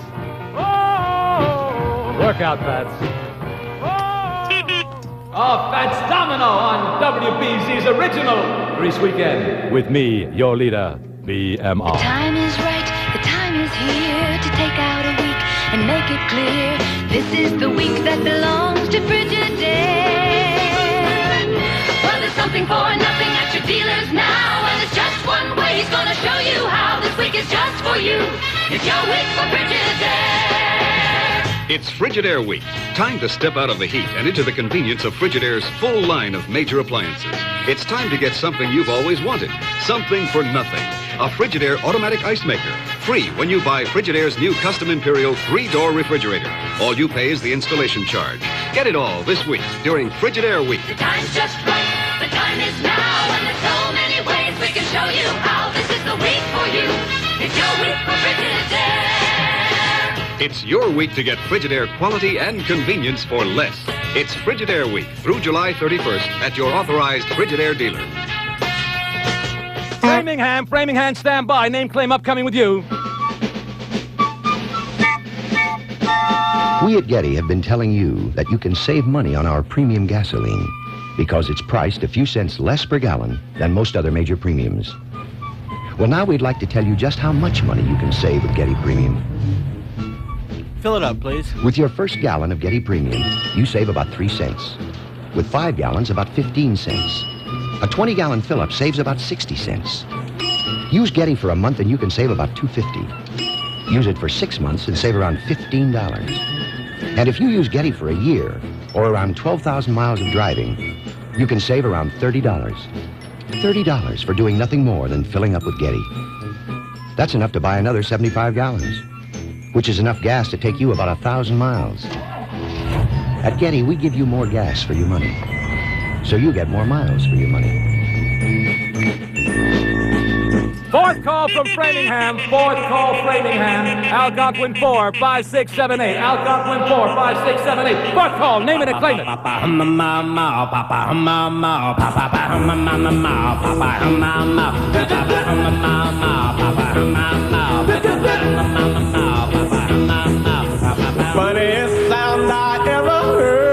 Workout, Fats. Oh, Fats Domino on WBZ's original Grease Weekend. With me, your leader, BMR. The time is right, the time is here to take out a week and make it clear. This is the week that belongs to Frigidaire. Well, there's something for nothing at your dealers now, and it's just one way he's gonna show you how this week is just for you. It's your week for Frigidaire. It's Frigidaire Week. Time to step out of the heat and into the convenience of Frigidaire's full line of major appliances. It's time to get something you've always wanted. Something for nothing. A Frigidaire automatic ice maker. Free when you buy Frigidaire's new custom Imperial 3-door refrigerator. All you pay is the installation charge. Get it all this week during Frigidaire Week. The time's just right, the time is now, and there's so many ways we can show you how this is the week for you. It's your week for Frigidaire. It's your week to get Frigidaire quality and convenience for less. It's Frigidaire Week through July 31st at your authorized Frigidaire dealer. Framingham, stand by. Name claim upcoming with you. We at Getty have been telling you that you can save money on our premium gasoline because it's priced a few cents less per gallon than most other major premiums. Well, now we'd like to tell you just how much money you can save with Getty Premium. Fill it up, please. With your first gallon of Getty Premium, you save about 3 cents. With 5 gallons, about 15 cents. A 20-gallon fill-up saves about 60 cents. Use Getty for a month and you can save about $2.50. Use it for 6 months and save around $15. And if you use Getty for a year, or around 12,000 miles of driving, you can save around $30. $30 for doing nothing more than filling up with Getty. That's enough to buy another 75 gallons. Which is enough gas to take you about 1,000 miles. At Getty, we give you more gas for your money, so you get more miles for your money. Fourth call from Framingham. Algonquin 4, 5, 6, 7, 8. Algonquin 4, 5, 6, 7, 8. Fourth call. Name it and claim it. Funniest sound I ever heard.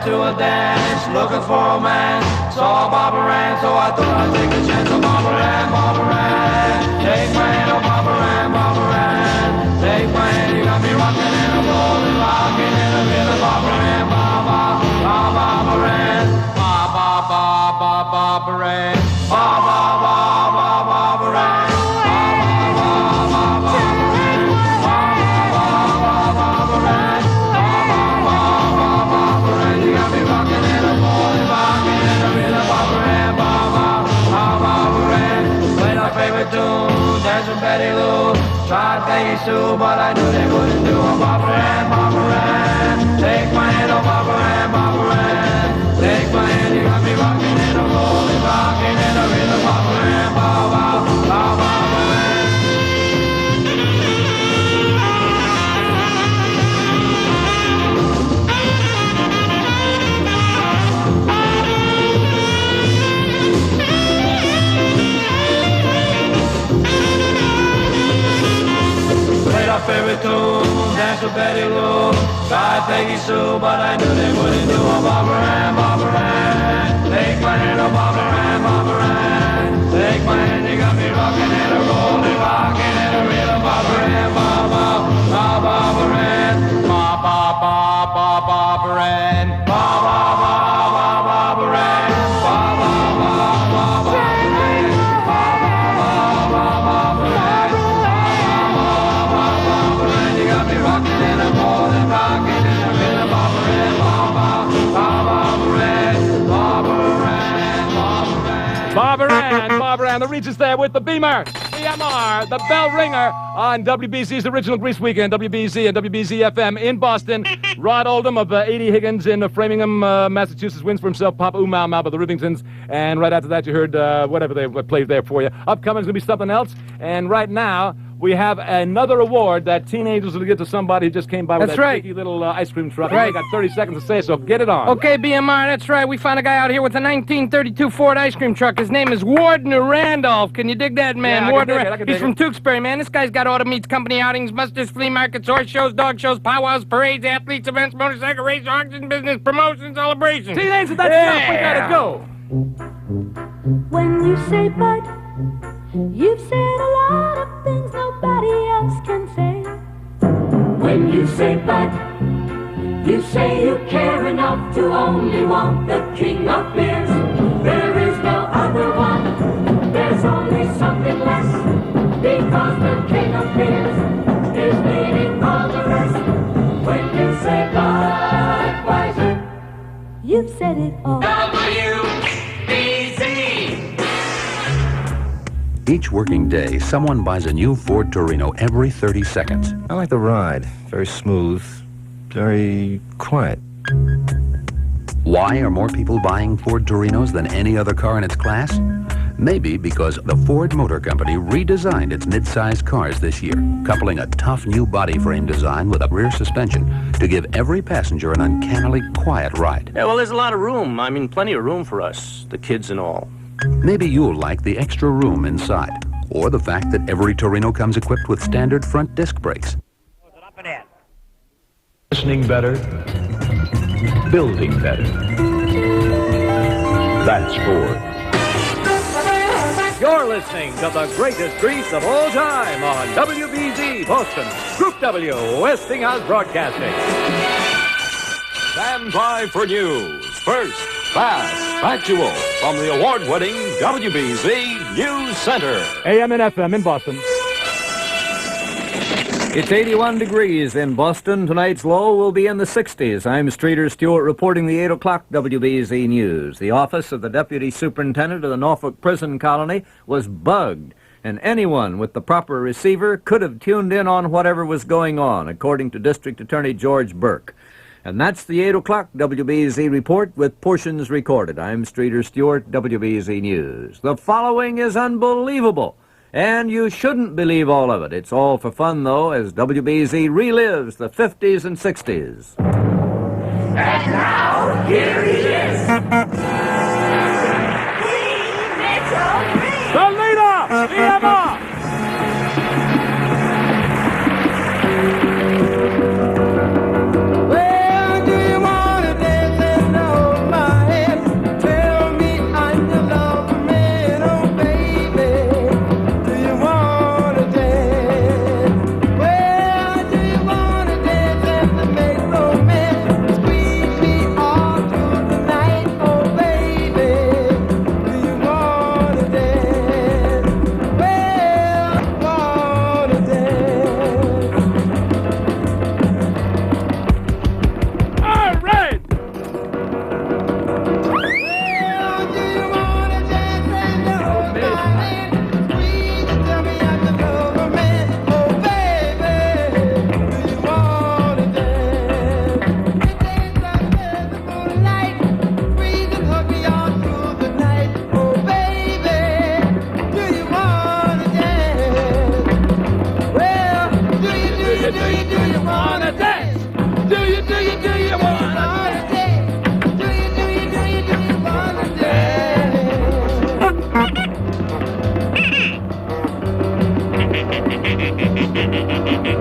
went to a dance looking for a man. Saw Barbara Ann, so I thought I'd take a chance on Barbara Ann, Barbara Ann. Take my hand, oh Barbara Ann, Barbara Ann. Take my hand, you got me rocking and I'm rolling, rocking in the rhythm. Barbara Ann, Barbara Ann, Barbara Ann, Barbara Ann. Dancing Betty Lou, tried Peggy Sue, but I knew they wouldn't do a Barbara Ann, Barbara Ann. Take my hand, oh Barbara Ann, Barbara Ann. Take my hand, you got me rocking and I'm rolling, rocking in the rhythm. Barbara Ann, Barbara Ann. Our favorite tune, dance with Betty Lou, tried Peggy Sue, but I knew they wouldn't do a Barbara Ann, Barbara Ann. Take my hand, oh Barbara Ann, Barbara Ann. Take my hand, you got me rocking and a rolling, rocking and a rhythm. Barbara Ann, Barbara Ann, Barbara Ann, Barbara Ann. Barbara Ann, the Regents there with the Beamer, BMR, the bell ringer on WBZ's Original Grease Weekend, WBZ and WBZ-FM in Boston. Rod Oldham of 80 Higgins in Framingham, Massachusetts wins for himself Papa Mau Mau by the Rivingtons. And right after that you heard whatever they played there for you. Upcoming is going to be something else. And right now we have another award that teenagers will get to somebody who just came by with That's that right. sticky little ice cream truck. Right. They got 30 seconds to say it, so get it on. Okay, BMR, that's right. We found a guy out here with a 1932 Ford ice cream truck. His name is Wardner Randolph. Can you dig that, man? Yeah, I Wardner. can dig it, I can dig He's from Tewksbury, man. This guy's got auto meets, company outings, musters, flea markets, horse shows, dog shows, powwows, parades, athletes, events, motorcycle race, auction, business, promotion, celebrations. Teenagers, that's enough. We gotta go. When you say but, you've said a lot of things nobody else can say. When you say but, you say you care enough to only want the king of beers. There is no other one, there's only something less, because the king of beers is leading all the rest. When you say Budweiser, you've said it all. WBZ! Each working day, someone buys a new Ford Torino every 30 seconds. I like the ride. Very smooth, very quiet. Why are more people buying Ford Torinos than any other car in its class? Maybe because the Ford Motor Company redesigned its mid-size cars this year, coupling a tough new body frame design with a rear suspension to give every passenger an uncannily quiet ride. Yeah, well, there's a lot of room. I mean, plenty of room for us, the kids and all. Maybe you'll like the extra room inside, or the fact that every Torino comes equipped with standard front disc brakes. Listening better, building better. That's Ford. You're listening to the greatest grease of all time on WBZ Boston, Group W, Westinghouse Broadcasting. Stand by for news. First, fast, factual, from the award-winning WBZ News Center. AM and FM in Boston. It's 81 degrees in Boston. Tonight's low will be in the 60s. I'm Streeter Stewart reporting the 8 o'clock WBZ News. The office of the Deputy Superintendent of the Norfolk Prison Colony was bugged, and anyone with the proper receiver could have tuned in on whatever was going on, according to District Attorney George Burke. And that's the 8 o'clock WBZ report with portions recorded. I'm Streeter Stewart, WBZ News. The following is unbelievable. And you shouldn't believe all of it. It's all for fun, though, as WBZ relives the 50s and 60s. And now, here he is. B.Mitchel. The leader, BMR. Well, do you want to dance?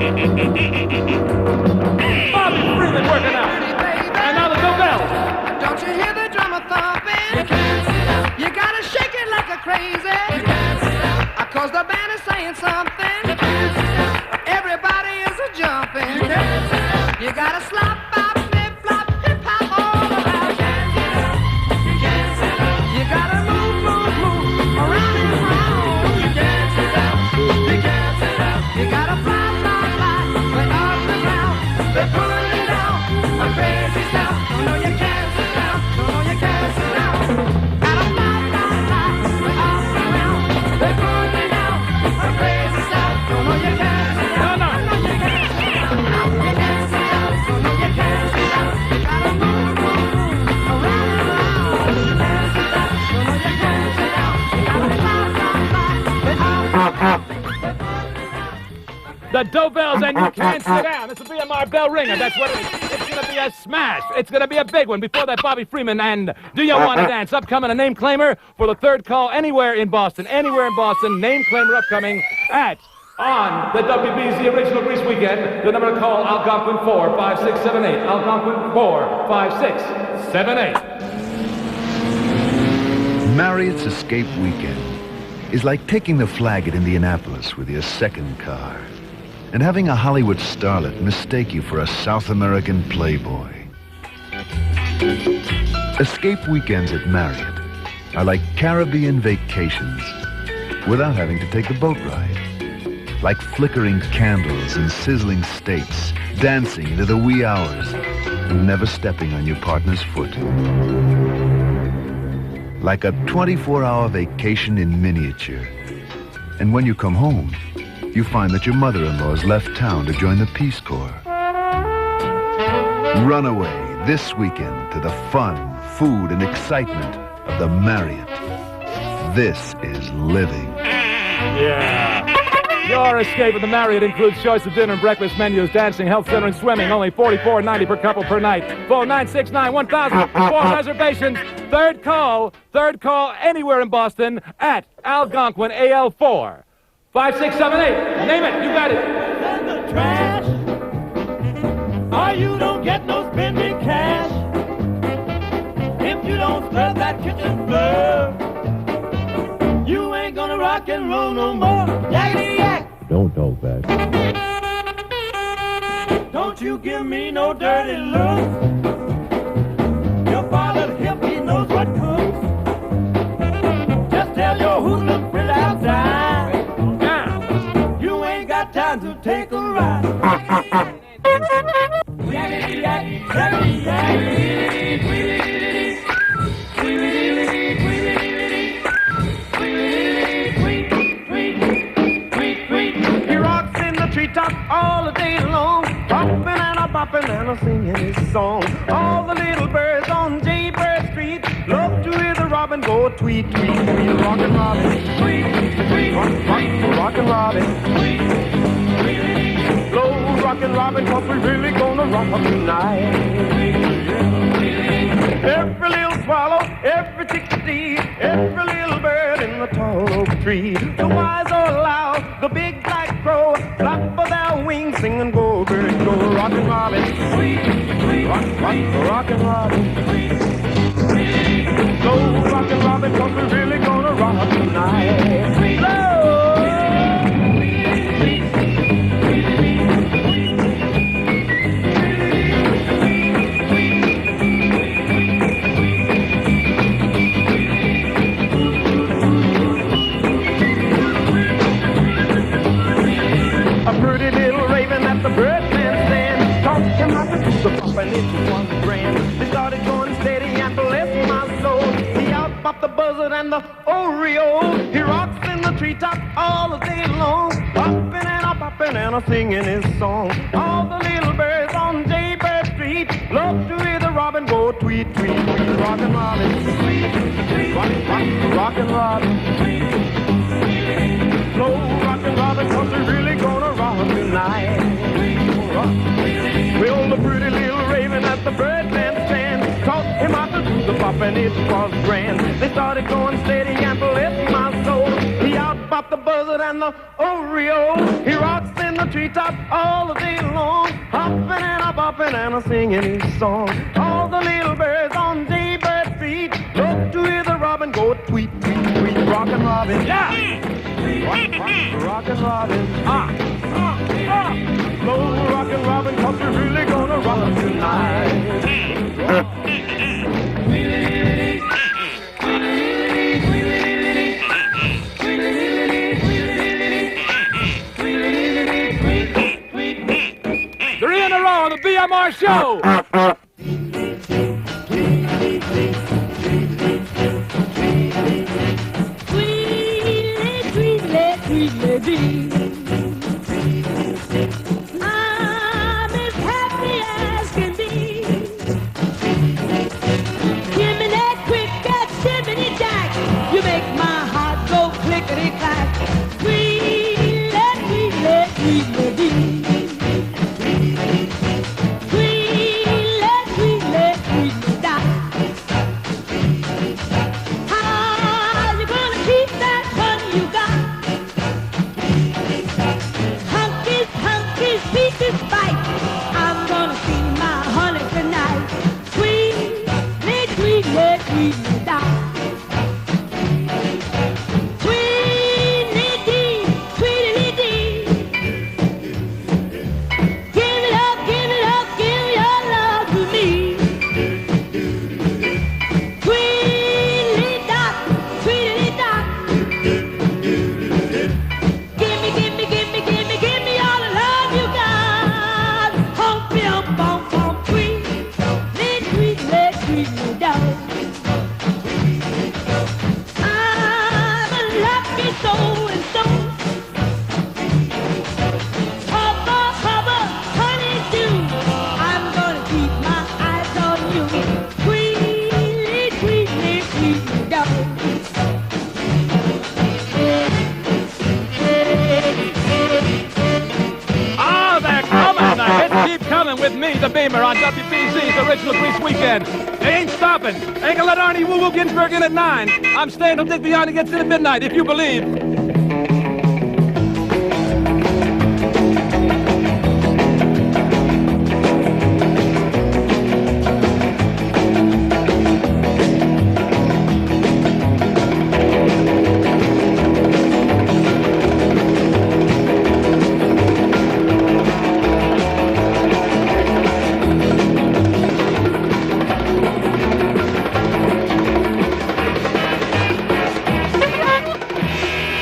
Bobby Freeman working out. And now the doorbells. Don't you hear the drummer thumping? You can't sit down. You gotta shake it like a crazy. You can't sit down. 'Cause the band is saying something. You can't sit down. Everybody is a jumping. You can't sit down. You gotta slop, bop, flip, flop, hip hop all around. You can't sit down. You can't sit down. You gotta move, move, move around and around. You can't sit down. You can't sit down. You gotta fly, fly, fly, way off the ground. They're pulling down a crazy sound. No, you can't sit down. No, you can't sit down. Gotta fly, fly, fly, way off the ground. They're pulling down a crazy sound. No, you can't sit down. No, you can't sit down. You can't sit down. No, you can't sit down. You gotta move, move, move around and around. You can't sit down. No, you can't sit down. You gotta fly, fly, fly, way off the ground. The doorbells and you can't sit down. This will be a BMR bell ringer. That's what it is. It's going to be a smash. It's going to be a big one. Before that, Bobby Freeman and Do You Want to Dance? Upcoming, a name claimer for the third call anywhere in Boston. Anywhere in Boston, name claimer upcoming on the WBZ Original Grease Weekend. The number to call, Algonquin 45678. Algonquin 45678. Marriott's Escape Weekend is like taking the flag at Indianapolis with your second car and having a Hollywood starlet mistake you for a South American playboy. Escape weekends at Marriott are like Caribbean vacations without having to take the boat ride. Like flickering candles and sizzling steaks, dancing into the wee hours and never stepping on your partner's foot. Like a 24-hour vacation in miniature. And when you come home, you find that your mother-in-law's left town to join the Peace Corps. Run away this weekend to the fun, food, and excitement of the Marriott. This is living. Yeah. Your escape at the Marriott includes choice of dinner and breakfast menus, dancing, health center, and swimming. Only $44.90 per couple per night. Phone 969-1000 for reservations. Third call anywhere in Boston at Algonquin AL4. 5678. Name it. You got it. And the trash. Or you don't get no spending cash. If you don't scrub that kitchen floor, you ain't gonna rock and roll no more. Yakety yak. Don't talk back. Don't you give me no dirty looks. Your father's hip, he knows what cooks. Just tell your hoodlum friend outside. You ain't got time to take a ride. Yakety yak, yakety yak. Treetop all the day long, hopping and a bopping and a singing his song. All the little birds on Jaybird Street love to hear the robin go tweet, tweet, tweet. Rockin' Robin, tweet, tweet, rockin' Robin, tweet, tweet. Slow rockin' Robin, 'cause we really gonna rock 'em tonight. Every little swallow, every chickadee, every little bird in the tall oak tree. The wise or loud, the big black crow, flap of their wings, sing and go, bird, go. Rockin' Robin, sweet, sweet, rockin' Robin, sweet, sweet. Go, rockin' Robin, 'cause we're really gonna rock tonight. Slow. A pretty little raven at the birdman stand, taught him how to do the pop and it was grand. They started going steady and bless my soul. He out-popped the buzzard and the Oreo. He rocks in the treetop all the day long, popping and a popping and a singing his song. All the little birds on Jaybird Street love to hear the robin go tweet, tweet, tweet. Rockin' Robin, tweet, tweet, rockin' Robin, tweet, tweet. Slow rockin' Robin, 'cause we're really gonna rock tonight. Well, the pretty little raven at the birdman stand taught him how to do the pop and it was grand. They started going steady and bless my soul. He out-popped the buzzard and the Oreo. He rocks in the treetop all the day long, hopping and a bopping and a singing his song. All the little birds on daybird feet look to hear the robin go tweet, tweet, tweet. Rockin' Robin, yeah! Rockin' Robin, slow rockin' Robin, 'cause we're really gonna rock tonight. Three in a row on the BMR show. I'm as happy as can be. Give me that quick, that shimmity jack. You make my heart go clickety clack. Tweedle, tweedle, tweedle dee. Tweedle, tweedle, tweedle da. How you gonna keep that fun you got? Hunky's pieces fight. I'm gonna see my honey tonight. Tweedle, tweedle, tweedle da. Tweedle dee, tweedle dee. Give it up, give it up, give your love to me. Tweedle dot, tweedle dot. Give me, give me, give me, give me, give me all the love you got. Hump me up, bump, bump, tweedle, tweedle, tweedle dot. I'm a lucky soul and soul. Hubba, hubba, honey do. I'm gonna keep my eyes on you. Tweedly, tweedly, tweedly dot. Oh, they're coming. The hits keep coming with me, the Beamer, on WBZ's Original Grease Weekend. They ain't stopping. Ain't gonna let Arnie Woo-Woo Ginsburg in at 9. I'm staying till Dick Beyond gets in at midnight, if you believe.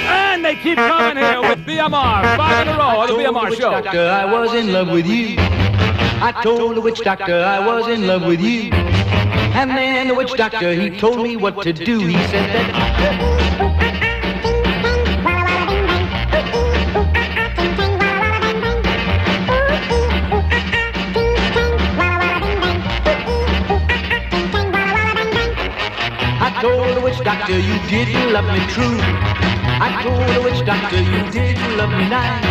And they keep coming here with BMR. 5 in a row on the BMR show. Doctor, I was in love with you. I told the witch doctor I was in love with you. And then the witch doctor, he told me what to do. He said that... I told the witch doctor you didn't love me true. I told the witch doctor you didn't love me nice.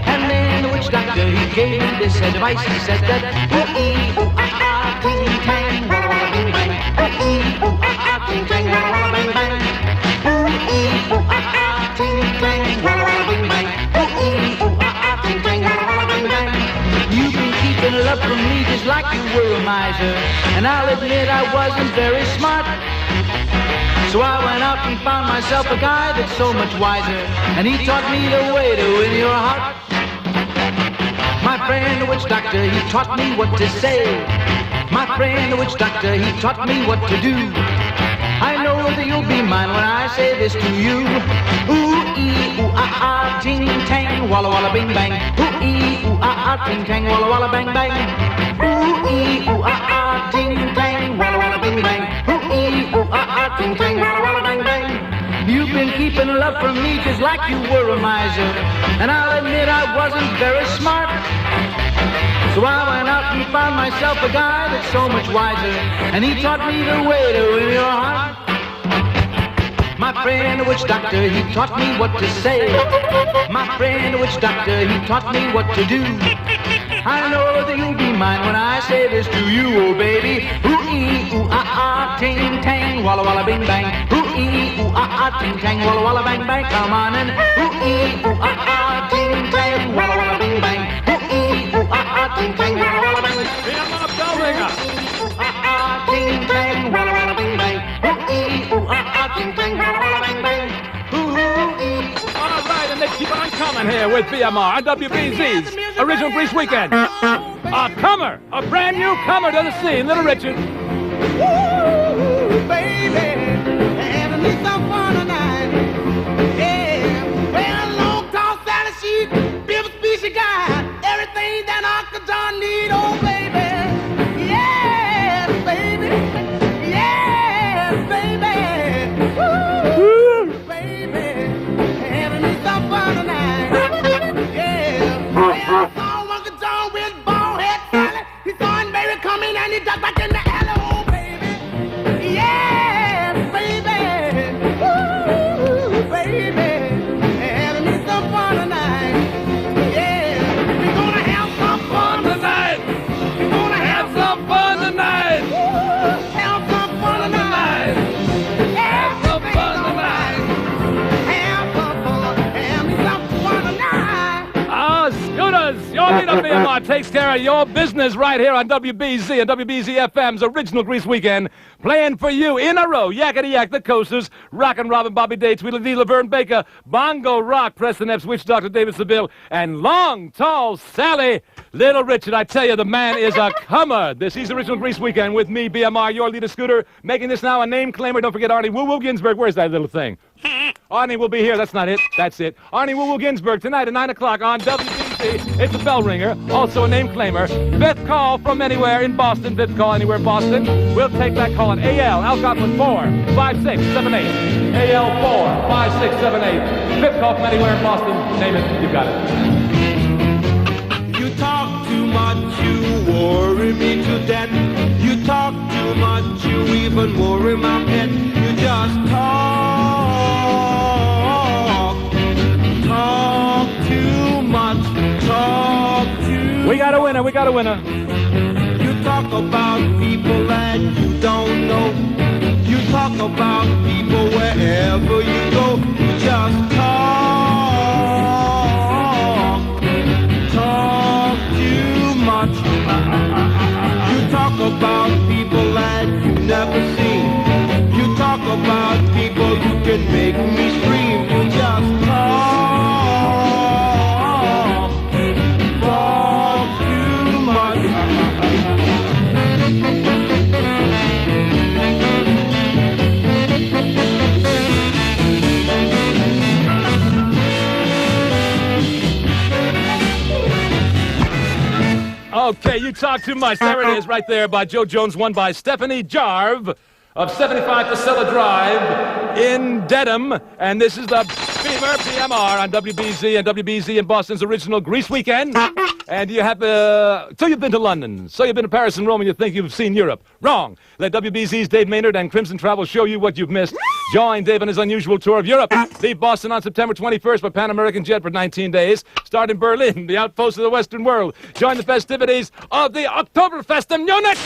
And then the witch doctor, he gave me this advice. He said that ooh-ee, ooh-ah-ah, ting-tang, walla-walla-bing-bang. Ooh-ee, ooh-ah-ah, ting-tang, walla-walla-bing-bang. Ooh-ee, ooh-ah-ah, ting-tang, walla-walla-bing-bang. Ooh-ee, ooh-ah-ah, ting-tang, walla-walla-bing-bang. You've been keeping love from me just like you were a miser. And I'll admit I wasn't very smart. So I went out and found myself a guy that's so much wiser, and he taught me the way to win your heart. My friend the witch doctor, he taught me what to say. My friend the witch doctor, he taught me what to do. I know that you'll be mine when I say this to you. Ooh-ee, ooh-ah-ah, ting-tang, walla-walla-bing-bang. Ooh-ee, ooh-ah-ah, ting-tang, walla-walla-bang-bang. Ooh-ee, ooh-ah-ah, ting-tang, walla-walla-bing-bang. Ooh-ee, ooh-ah-ah, ting-tang, walla-walla-bang-bang. You've been keeping love from me just like you were a miser, and I'll admit I wasn't very smart. So I went out and found myself a guy that's so much wiser, and he taught me the way to win your heart. My friend the witch doctor, he taught me what to say. My friend the witch doctor, he taught me what to do. I know that you'll be mine when I say this to you, oh baby. Ooh-ee, ooh, ah, ah, ting, tang, walla, walla, bing, bang. Ooh-ee, ooh, ah, ah, ting, tang, walla, walla, bang, bang. Come on and ooh-ee, ooh, ah, ah, ting, tang, walla, walla, bing, bang. Ooh-ee, ooh, ah, ah, ting, tang, walla, walla, bang. B.M.R. bell ringer. Ooh, ah, ah, ting, tang, walla, walla, bing, bang. Ooh-ee, ooh, ah, ah, ting, tang, walla, walla, bang, bang. All right, and they keep on coming here with B.M.R. on WBZ's Original Grease Weekend. A comer, a brand new comer to the scene, Little Richard. Ooh, baby, having me some fun tonight. Yeah, well, long, tall, Sally, she built a species guy. Everything that Uncle John need, oh, baby. Yes, baby. Yes, baby. Ooh, baby, having me some fun tonight. Yeah, well, I saw Uncle John with bald head Sally. He saw him, baby, come in and he ducked back in the alley, oh, baby. Yes, baby. Ooh, baby, having me some fun tonight. Yeah, we're gonna have some fun tonight. We're gonna have some fun tonight. Ooh, have some fun tonight. Have some fun tonight. Have some fun. Have me some fun tonight. Ah, Scooters, your leader B.M.R. takes care of your business right here on WBZ and WBZ-FM's Original Grease Weekend. Playing for you in a row, Yakety Yak, the Coasters, Rockin' Robin, Bobby Day, Tweedledee D, Laverne Baker, Bongo Rock, Preston Epps, Witch Doctor, David Seville, and Long, Tall Sally, Little Richard. I tell you, the man is a comer. This is Original Grease Weekend with me, B.M.R., your leader, Scooter, making this now a name claimer. Don't forget Arnie Woo Woo Ginsburg. Where's that little thing? Arnie will be here. That's not it. That's it. Arnie Woo Woo Ginsburg tonight at 9 o'clock on WBZ. It's a bell ringer, also a name claimer. Fifth call from anywhere in Boston. Fifth call anywhere in Boston. We'll take that call on AL. Algonquin 45678. AL 45678. Fifth call from anywhere in Boston. Name it. You got it. You talk too much, you worry me to death. You talk too much, you even worry my pet. You just talk too much, talk too. We got a winner, we got a winner. You talk about people that you don't know. You talk about people wherever you go. You just talk too much. You talk about people that you've never seen. You talk about people you can make me scream. You just talk too much. Okay, you talk too much. There it is right there by Joe Jones, won by Stephanie Jarve of 75 Casella Drive in Dedham. And this is the Beamer B.M.R. on WBZ and WBZ in Boston's Original Grease Weekend. And you have, so you've been to London, so you've been to Paris and Rome, and you think you've seen Europe. Wrong. Let WBZ's Dave Maynard and Crimson Travel show you what you've missed. Join Dave on his unusual tour of Europe. Leave Boston on September 21st by Pan American jet for 19 days. Start in Berlin, the outpost of the Western world. Join the festivities of the Oktoberfest in Munich.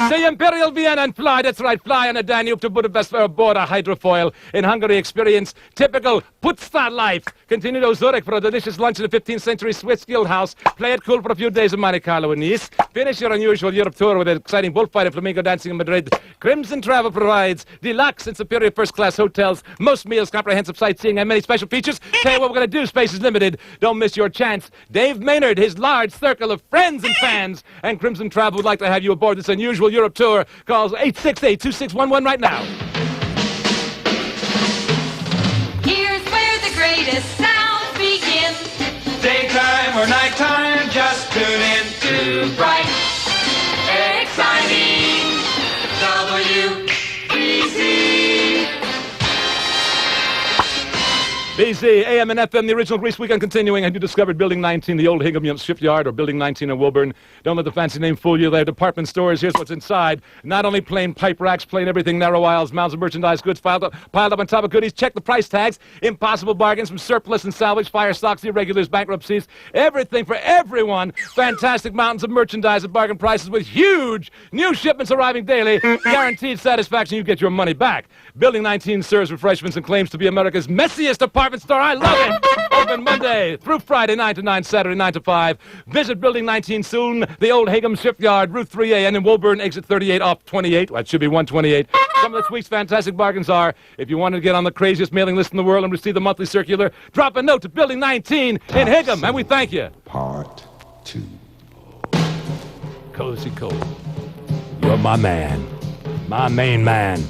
Say Imperial Vienna and fly, that's right, fly on a Danube to Budapest for aboard a hydrofoil. In Hungary, experience typical Putzstadt life. Continue to Zurich for a delicious lunch in the 15th century Swiss guild house. Play it cool for a few days in Monte Carlo and Nice. Finish your unusual Europe tour with an exciting bullfight and flamenco dancing in Madrid. Crimson Travel provides deluxe and superior first-class hotels, most meals, comprehensive sightseeing, and many special features. Tell you what we're going to do. Space is limited. Don't miss your chance. Dave Maynard, his large circle of friends and fans, and Crimson Travel would like to have you aboard this unusual Europe tour. Call 868-2611 right now. Here's where the greatest sounds begin. Daytime or nighttime, just tune in to bright, exciting WBZ. WBZ, AM&FM, the original Grease Weekend continuing. Have you discovered Building 19, the old Hingham Shipyard, or Building 19 in Wilburn? Don't let the fancy name fool you. They have department stores. Here's what's inside. Not only plain pipe racks, plain everything, narrow aisles, mounds of merchandise, goods piled up on top of goodies. Check the price tags. Impossible bargains from surplus and salvage, fire stocks, irregulars, bankruptcies. Everything for everyone. Fantastic mountains of merchandise at bargain prices with huge new shipments arriving daily. Guaranteed satisfaction. You get your money back. Building 19 serves refreshments and claims to be America's messiest department store. I love it. Open Monday through Friday, 9 to 9, Saturday, 9 to 5. Visit Building 19 soon. The old Hingham Shipyard, Route 3A, and in Wilburn, exit 38 off 28. Well, it should be 128. Some of this week's fantastic bargains are, if you want to get on the craziest mailing list in the world and receive the monthly circular, drop a note to Building 19 in Hingham, and we thank you. Part 2. Cozy Cole, you're my man. My main man.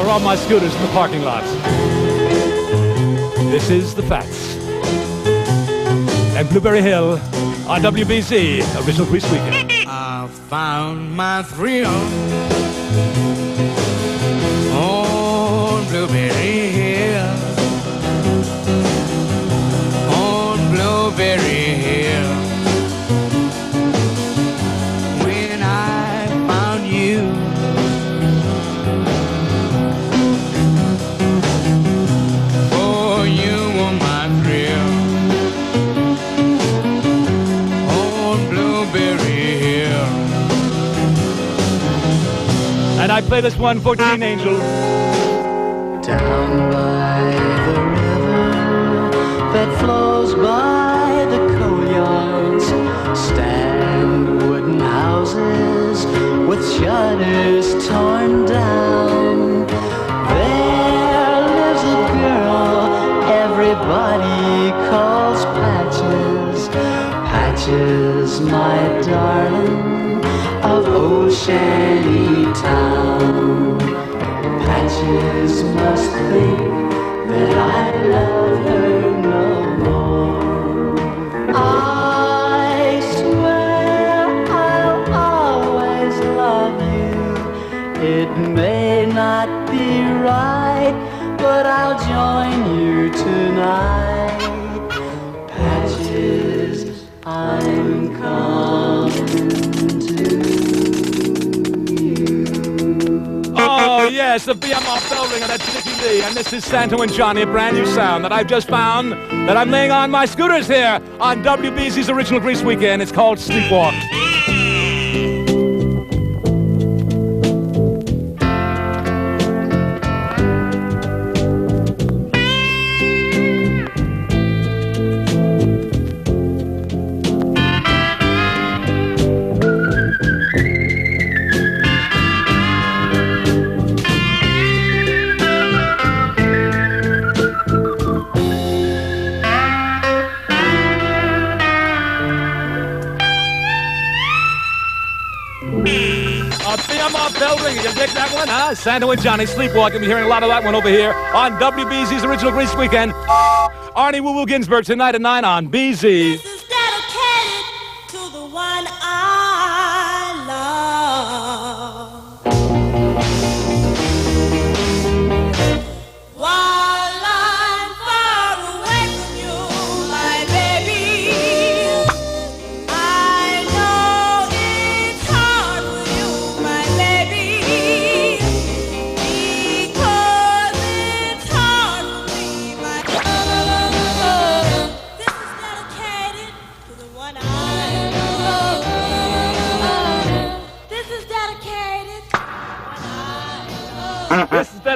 All my scooters in the parking lots. This is The Facts. And Blueberry Hill on WBZ, original Grease Weekend. I found my thrill on Blueberry Hill. On Blueberry Hill. When I found you. And I play this one for Teen Angel. Down by the river that flows by the coal yards stand wooden houses with shutters torn down. There lives a girl everybody calls Patches. Patches, my darling, of old Shanty Town. Patches must think that I love her no more. I swear I'll always love you. It may not be right, but I'll join you tonight. Patches, I'm coming to. Oh, yes, the BMR bell ringer, that's Nicky Lee, and this is Santo and Johnny, a brand new sound that I've just found that I'm laying on my scooters here on WBZ's original Grease Weekend. It's called Sleepwalk. Bell ringer, you dig that one, huh? Santo and Johnny, Sleepwalking. We're hearing a lot of that one over here on WBZ's original Grease Weekend. Arnie Woo Woo Ginsburg tonight at 9 on BZ. This is dedicated to the one I love.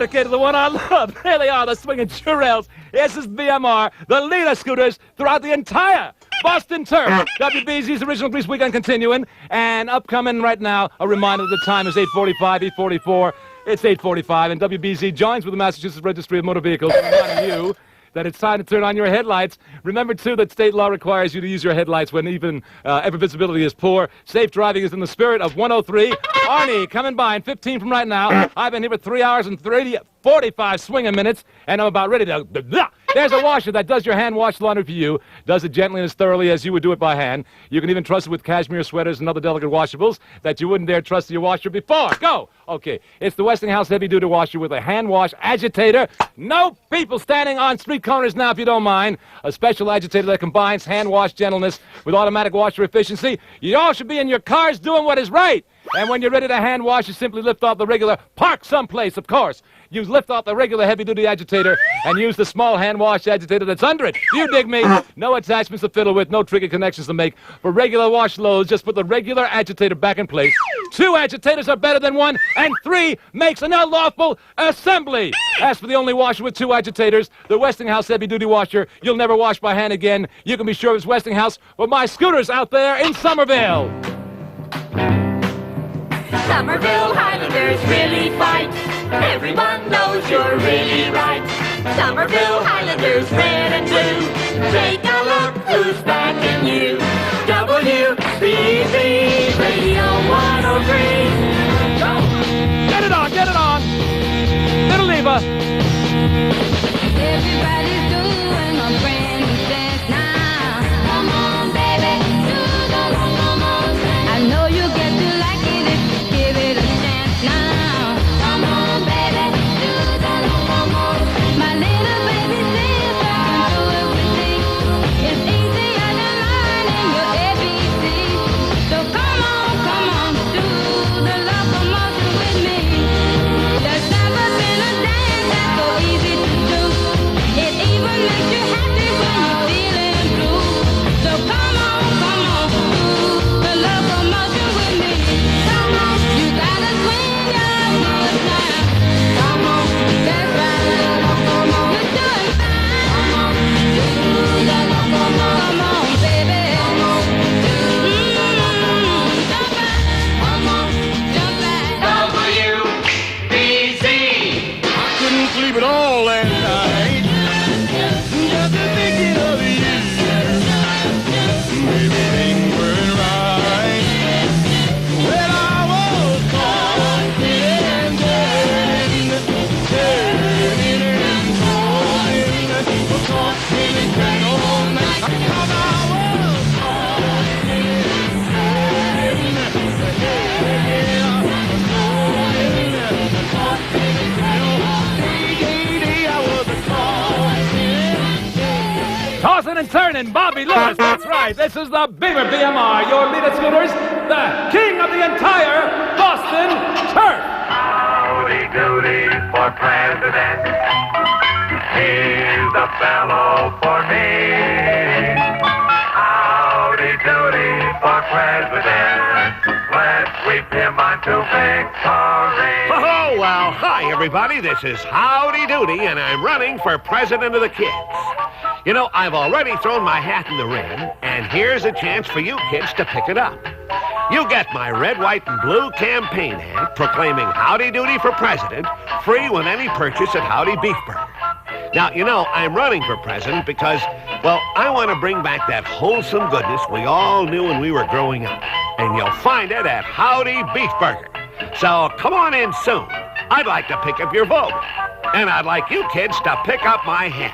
dedicated to the one I love. Here they are, the swinging Churels. This is BMR, the leader scooters throughout the entire Boston turf. WBZ's original Grease Weekend continuing, and upcoming right now, a reminder that the time is 8:45, 8:44. It's 8:45, and WBZ joins with the Massachusetts Registry of Motor Vehicles, reminding you that it's time to turn on your headlights. Remember, too, that state law requires you to use your headlights when even ever visibility is poor. Safe driving is in the spirit of 103. Arnie, coming by in 15 from right now. I've been here for 3 hours and 45 swinging minutes, and I'm about ready to... There's a washer that does your hand wash laundry for you, does it gently and as thoroughly as you would do it by hand. You can even trust it with cashmere sweaters and other delicate washables that you wouldn't dare trust your washer before. Go! Okay, it's the Westinghouse heavy-duty washer with a hand wash agitator. No people standing on street corners now, if you don't mind. A special agitator that combines hand wash gentleness with automatic washer efficiency. You all should be in your cars doing what is right. And when you're ready to hand wash, you simply lift off the regular, park someplace, of course. You lift off the regular heavy-duty agitator and use the small hand wash agitator that's under it. Do you dig me? No attachments to fiddle with, no tricky connections to make. For regular wash loads, just put the regular agitator back in place. 2 agitators are better than 1, and 3 makes an unlawful assembly. As for the only washer with 2 agitators, the Westinghouse heavy-duty washer, you'll never wash by hand again. You can be sure it's Westinghouse for my scooters out there in Somerville. Somerville Highlanders really fight. Everyone knows you're really right. Somerville Highlanders, red and blue. Take a look who's backing you. WBZ Radio 103. Go! Get it on, get it on! Little Eva. Everybody's doing a brand new dance now. Come on, baby, do the momos. I know you get to like it if you give it a chance now. Come on, baby, do the momos. My little baby says I can do everything. It's easier than learning your ABC. So come on, do the locomotion with me. There's never been a dance that's so easy to do. It even makes you happy when you're feeling blue. So come on, do the locomotion with me. Come on, you gotta swing your feet now. Come on, that's right, locomotion. You're doing fine. Come on, do the locomotion. Come on, baby. Come on, jump back. Come on, jump back. WBZ. I couldn't sleep at all last night. Just thinking of you. Maybe things weren't right. When I was caught and turning and tossing all night. 'Cause I was caught Tossing and turning, Bobby Lewis, that's right. This is the Beamer BMR, your leader scooters, the king of the entire Boston turf. Howdy doody for president. Here's the fellow for me. Howdy doody for president. Let's sweep him on to victory. Oh, well, hi, everybody. This is Howdy Doody, and I'm running for president of the kids. You know, I've already thrown my hat in the ring, and here's a chance for you kids to pick it up. You get my red, white, and blue campaign hat proclaiming Howdy Doody for president, free with any purchase at Howdy Beef Burger. Now, you know, I'm running for president because, well, I want to bring back that wholesome goodness we all knew when we were growing up. And you'll find it at Howdy Beef Burger. So come on in soon. I'd like to pick up your vote. And I'd like you kids to pick up my hat.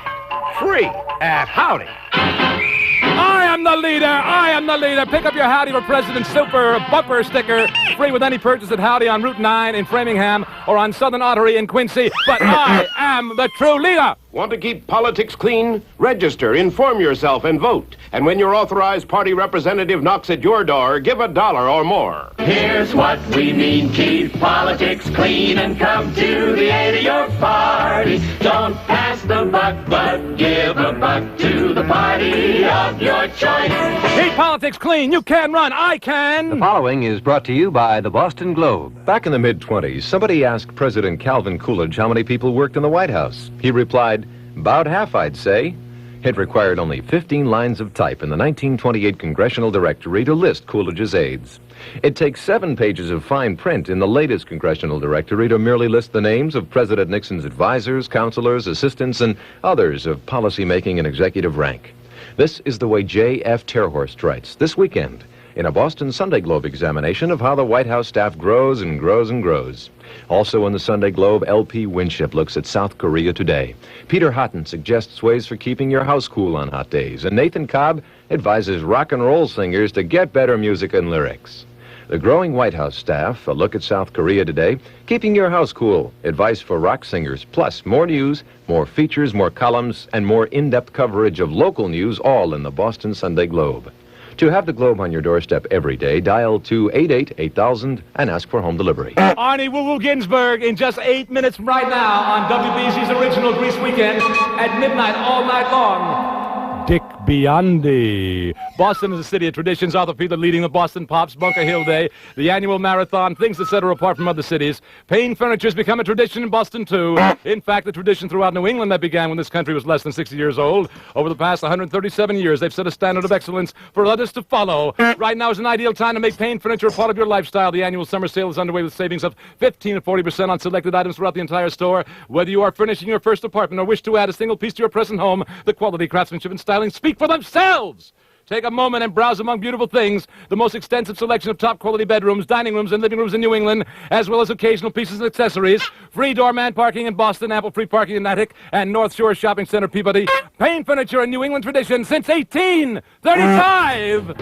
Free at Howdy. I am the leader. I am the leader. Pick up your Howdy for President Super Bumper sticker, free with any purchase at Howdy on Route 9 in Framingham or on Southern Artery in Quincy. But I am the true leader. Want to keep politics clean? Register, inform yourself, and vote. And when your authorized party representative knocks at your door, give $1 or more. Here's what we mean, keep politics clean and come to the aid of your party. Don't pass the buck, but give a buck to the party of your choice. Keep politics clean. You can run. I can. The following is brought to you by the Boston Globe. Back in the mid-20s, somebody asked President Calvin Coolidge how many people worked in the White House. He replied, "About half, I'd say." It required only 15 lines of type in the 1928 Congressional Directory to list Coolidge's aides. It takes 7 pages of fine print in the latest Congressional Directory to merely list the names of President Nixon's advisors, counselors, assistants, and others of policymaking and executive rank. This is the way J.F. Terhorst writes this weekend in a Boston Sunday Globe examination of how the White House staff grows and grows and grows. Also in the Sunday Globe, L.P. Winship looks at South Korea today. Peter Houghton suggests ways for keeping your house cool on hot days. And Nathan Cobb advises rock and roll singers to get better music and lyrics. The growing White House staff, a look at South Korea today, keeping your house cool, advice for rock singers, plus more news, more features, more columns, and more in-depth coverage of local news, all in the Boston Sunday Globe. To have the Globe on your doorstep every day, dial 288-8000 and ask for home delivery. Arnie Woo Woo Ginsburg in just 8 minutes from right now on WBZ's original Grease Weekend at midnight all night long. Dick Biondi. Boston is a city of traditions. Arthur Fiedler leading the Boston Pops, Bunker Hill Day, the annual marathon, things that set her apart from other cities. Payne furniture has become a tradition in Boston, too. In fact, a tradition throughout New England that began when this country was less than 60 years old. Over the past 137 years, they've set a standard of excellence for others to follow. Right now is an ideal time to make Payne furniture a part of your lifestyle. The annual summer sale is underway with savings of 15 to 40% on selected items throughout the entire store. Whether you are furnishing your first apartment or wish to add a single piece to your present home, the quality, craftsmanship, and styling speak for themselves. Take a moment and browse among beautiful things. The most extensive selection of top-quality bedrooms, dining rooms, and living rooms in New England, as well as occasional pieces and accessories. Free doorman parking in Boston, ample free parking in Natick, and North Shore Shopping Center, Peabody. Payne furniture, a New England tradition since 1835.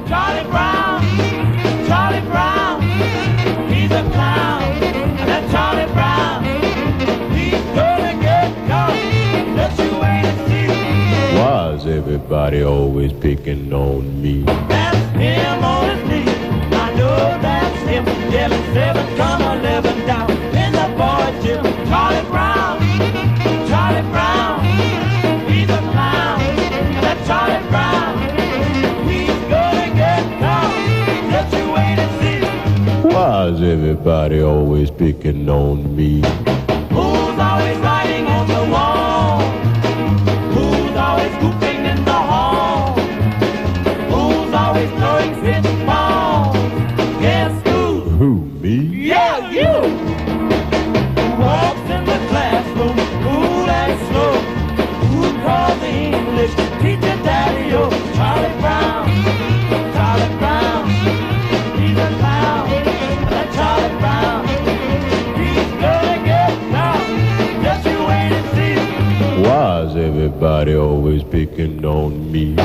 Charlie Brown, Charlie Brown, he's a clown. That Charlie Brown, he's gonna get caught. Just you wait and see. Why's everybody always picking on me? That's him on his knee. I know that's him. Yelling 7, come 11 down in the boy gym. Charlie Brown, Charlie Brown, he's a clown. That Charlie Brown, he's gonna get caught. Just you wait and see. Why's everybody always picking on me? Who's always riding on the wall? Who's always whooping in the hall? Who's always throwing spitballs? Guess who? Who, me? Yeah, you! Who walks in the classroom, cool and slow? Who calls the English teacher daddy-o? Charlie Brown, Charlie Brown, he's a clown. That Charlie Brown, he's gonna get down. Just you wait and see. Why's everybody always picking on me?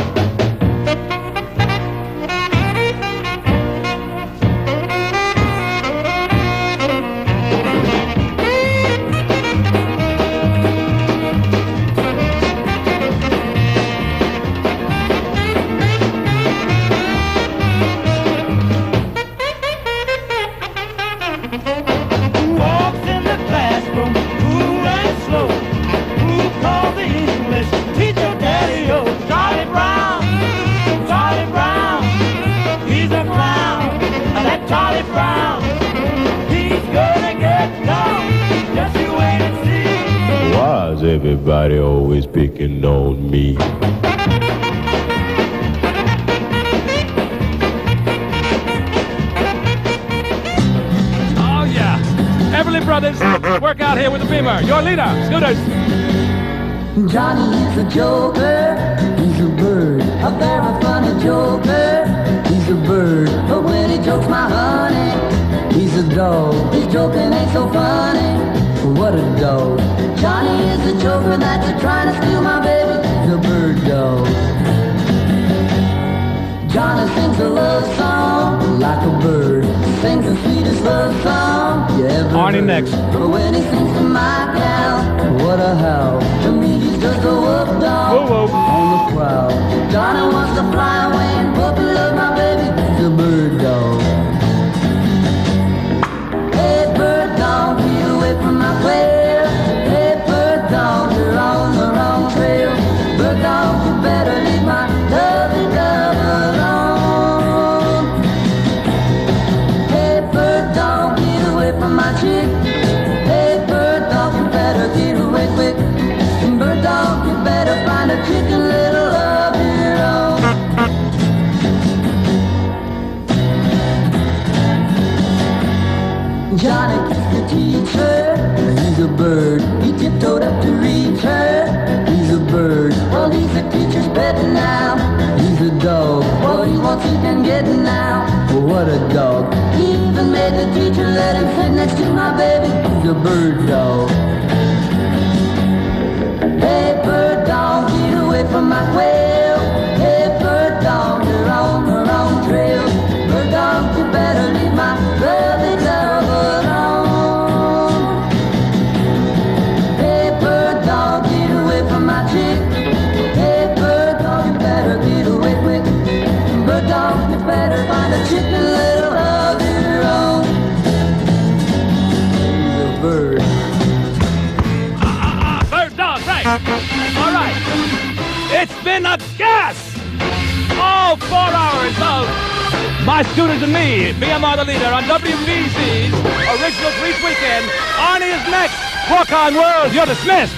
Why's everybody always picking on me? Oh, yeah. Everly Brothers, work out here with the Beamer. Your leader, Scooters. Johnny is a joker, he's a bird, a very funny joker, he's a bird, but when he jokes my honey, he's a dog, his joking ain't so funny, what a dog. Johnny is a joker that's trying to steal my baby, he's a bird dog. Johnny sings a love song like a bird, sings Arnie next. But when he sings to my gal, what a howl. To me, he's just a wolf dog on the prowl. Johnny wants to fly away and Puppy loves my baby. He's a bird dog. Hey, bird dog, get away from my quail. Hey, bird dog, you're on the wrong trail. Bird dog, you better leave my lovey dove alone. Hey, bird dog, get away from my chick. Hey, bird dog, you better get away quick. Bird dog, you better find a chicken little love your own. Johnny kissed the teacher, he's a bird. He tiptoed up to reach her, he's a bird. Well, he's the teacher's pet now, he's a dog. What he wants he can get now, well, what a dog. He even made the teacher let him sit next to my baby, he's a bird dog. Hey, bird dog, get away from my quail. Hey, bird dog, you're on the wrong trail. Bird dog, you better leave my lovely dove alone. Hey, bird dog, get away from my chick. Hey, bird dog, you better get away quick. Bird dog, you better find a chicken little of your own. He's a bird. Bird dog, right. All right. It's been a gas. All 4 hours of my students and me, BMR the leader, on WBZ's original Grease Weekend. Arnie is next. Walk on world, you're dismissed.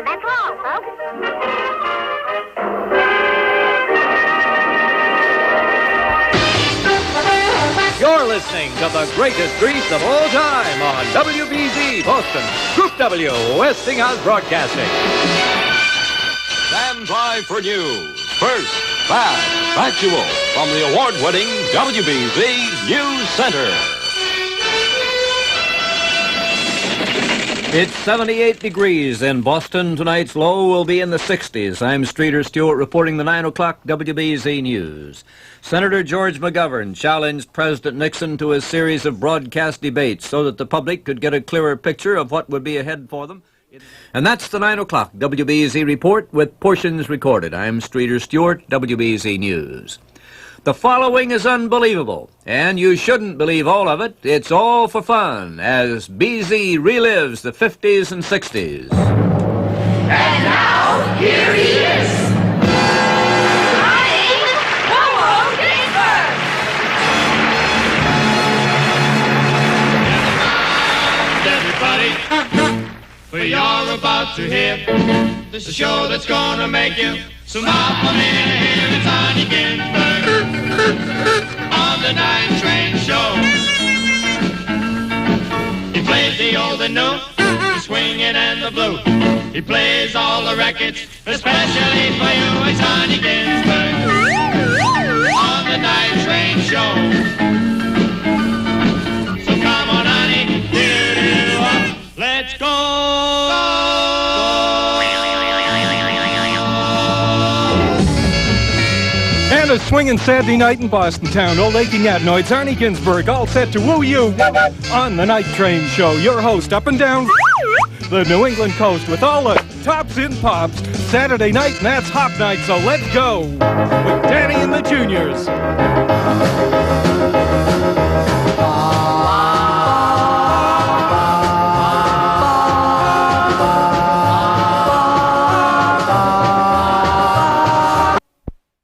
That's all, folks. You're listening to the greatest grease of all time on WBZ Boston. Group W, Westinghouse Broadcasting. Stand by for news. First, fast, factual from the award-winning WBZ News Center. It's 78 degrees in Boston. Tonight's low will be in the 60s. I'm Streeter Stewart reporting the 9 o'clock WBZ News. Senator George McGovern challenged President Nixon to a series of broadcast debates so that the public could get a clearer picture of what would be ahead for them. And that's the 9 o'clock WBZ report with portions recorded. I'm Streeter Stewart, WBZ News. The following is unbelievable, and you shouldn't believe all of it. It's all for fun, as BZ relives the 50s and 60s. And now, here he is. You're about to hear this is a show that's gonna make you smile from ear to ear. It's Arnie Ginsberg on the 9 Train Show. He plays the old and new, the swinging and the blue. He plays all the records, especially for you. It's Arnie Ginsberg on the 9 Train Show. So come on, Arnie, do-do-up, let's go. And a swinging Saturday night in Boston town. Old aching adenoids, Arnie Ginsberg, all set to woo you on the Night Train Show. Your host up and down the New England coast with all the Tops in Pops, Saturday night, and that's Hop Night, so let's go with Danny and the Juniors.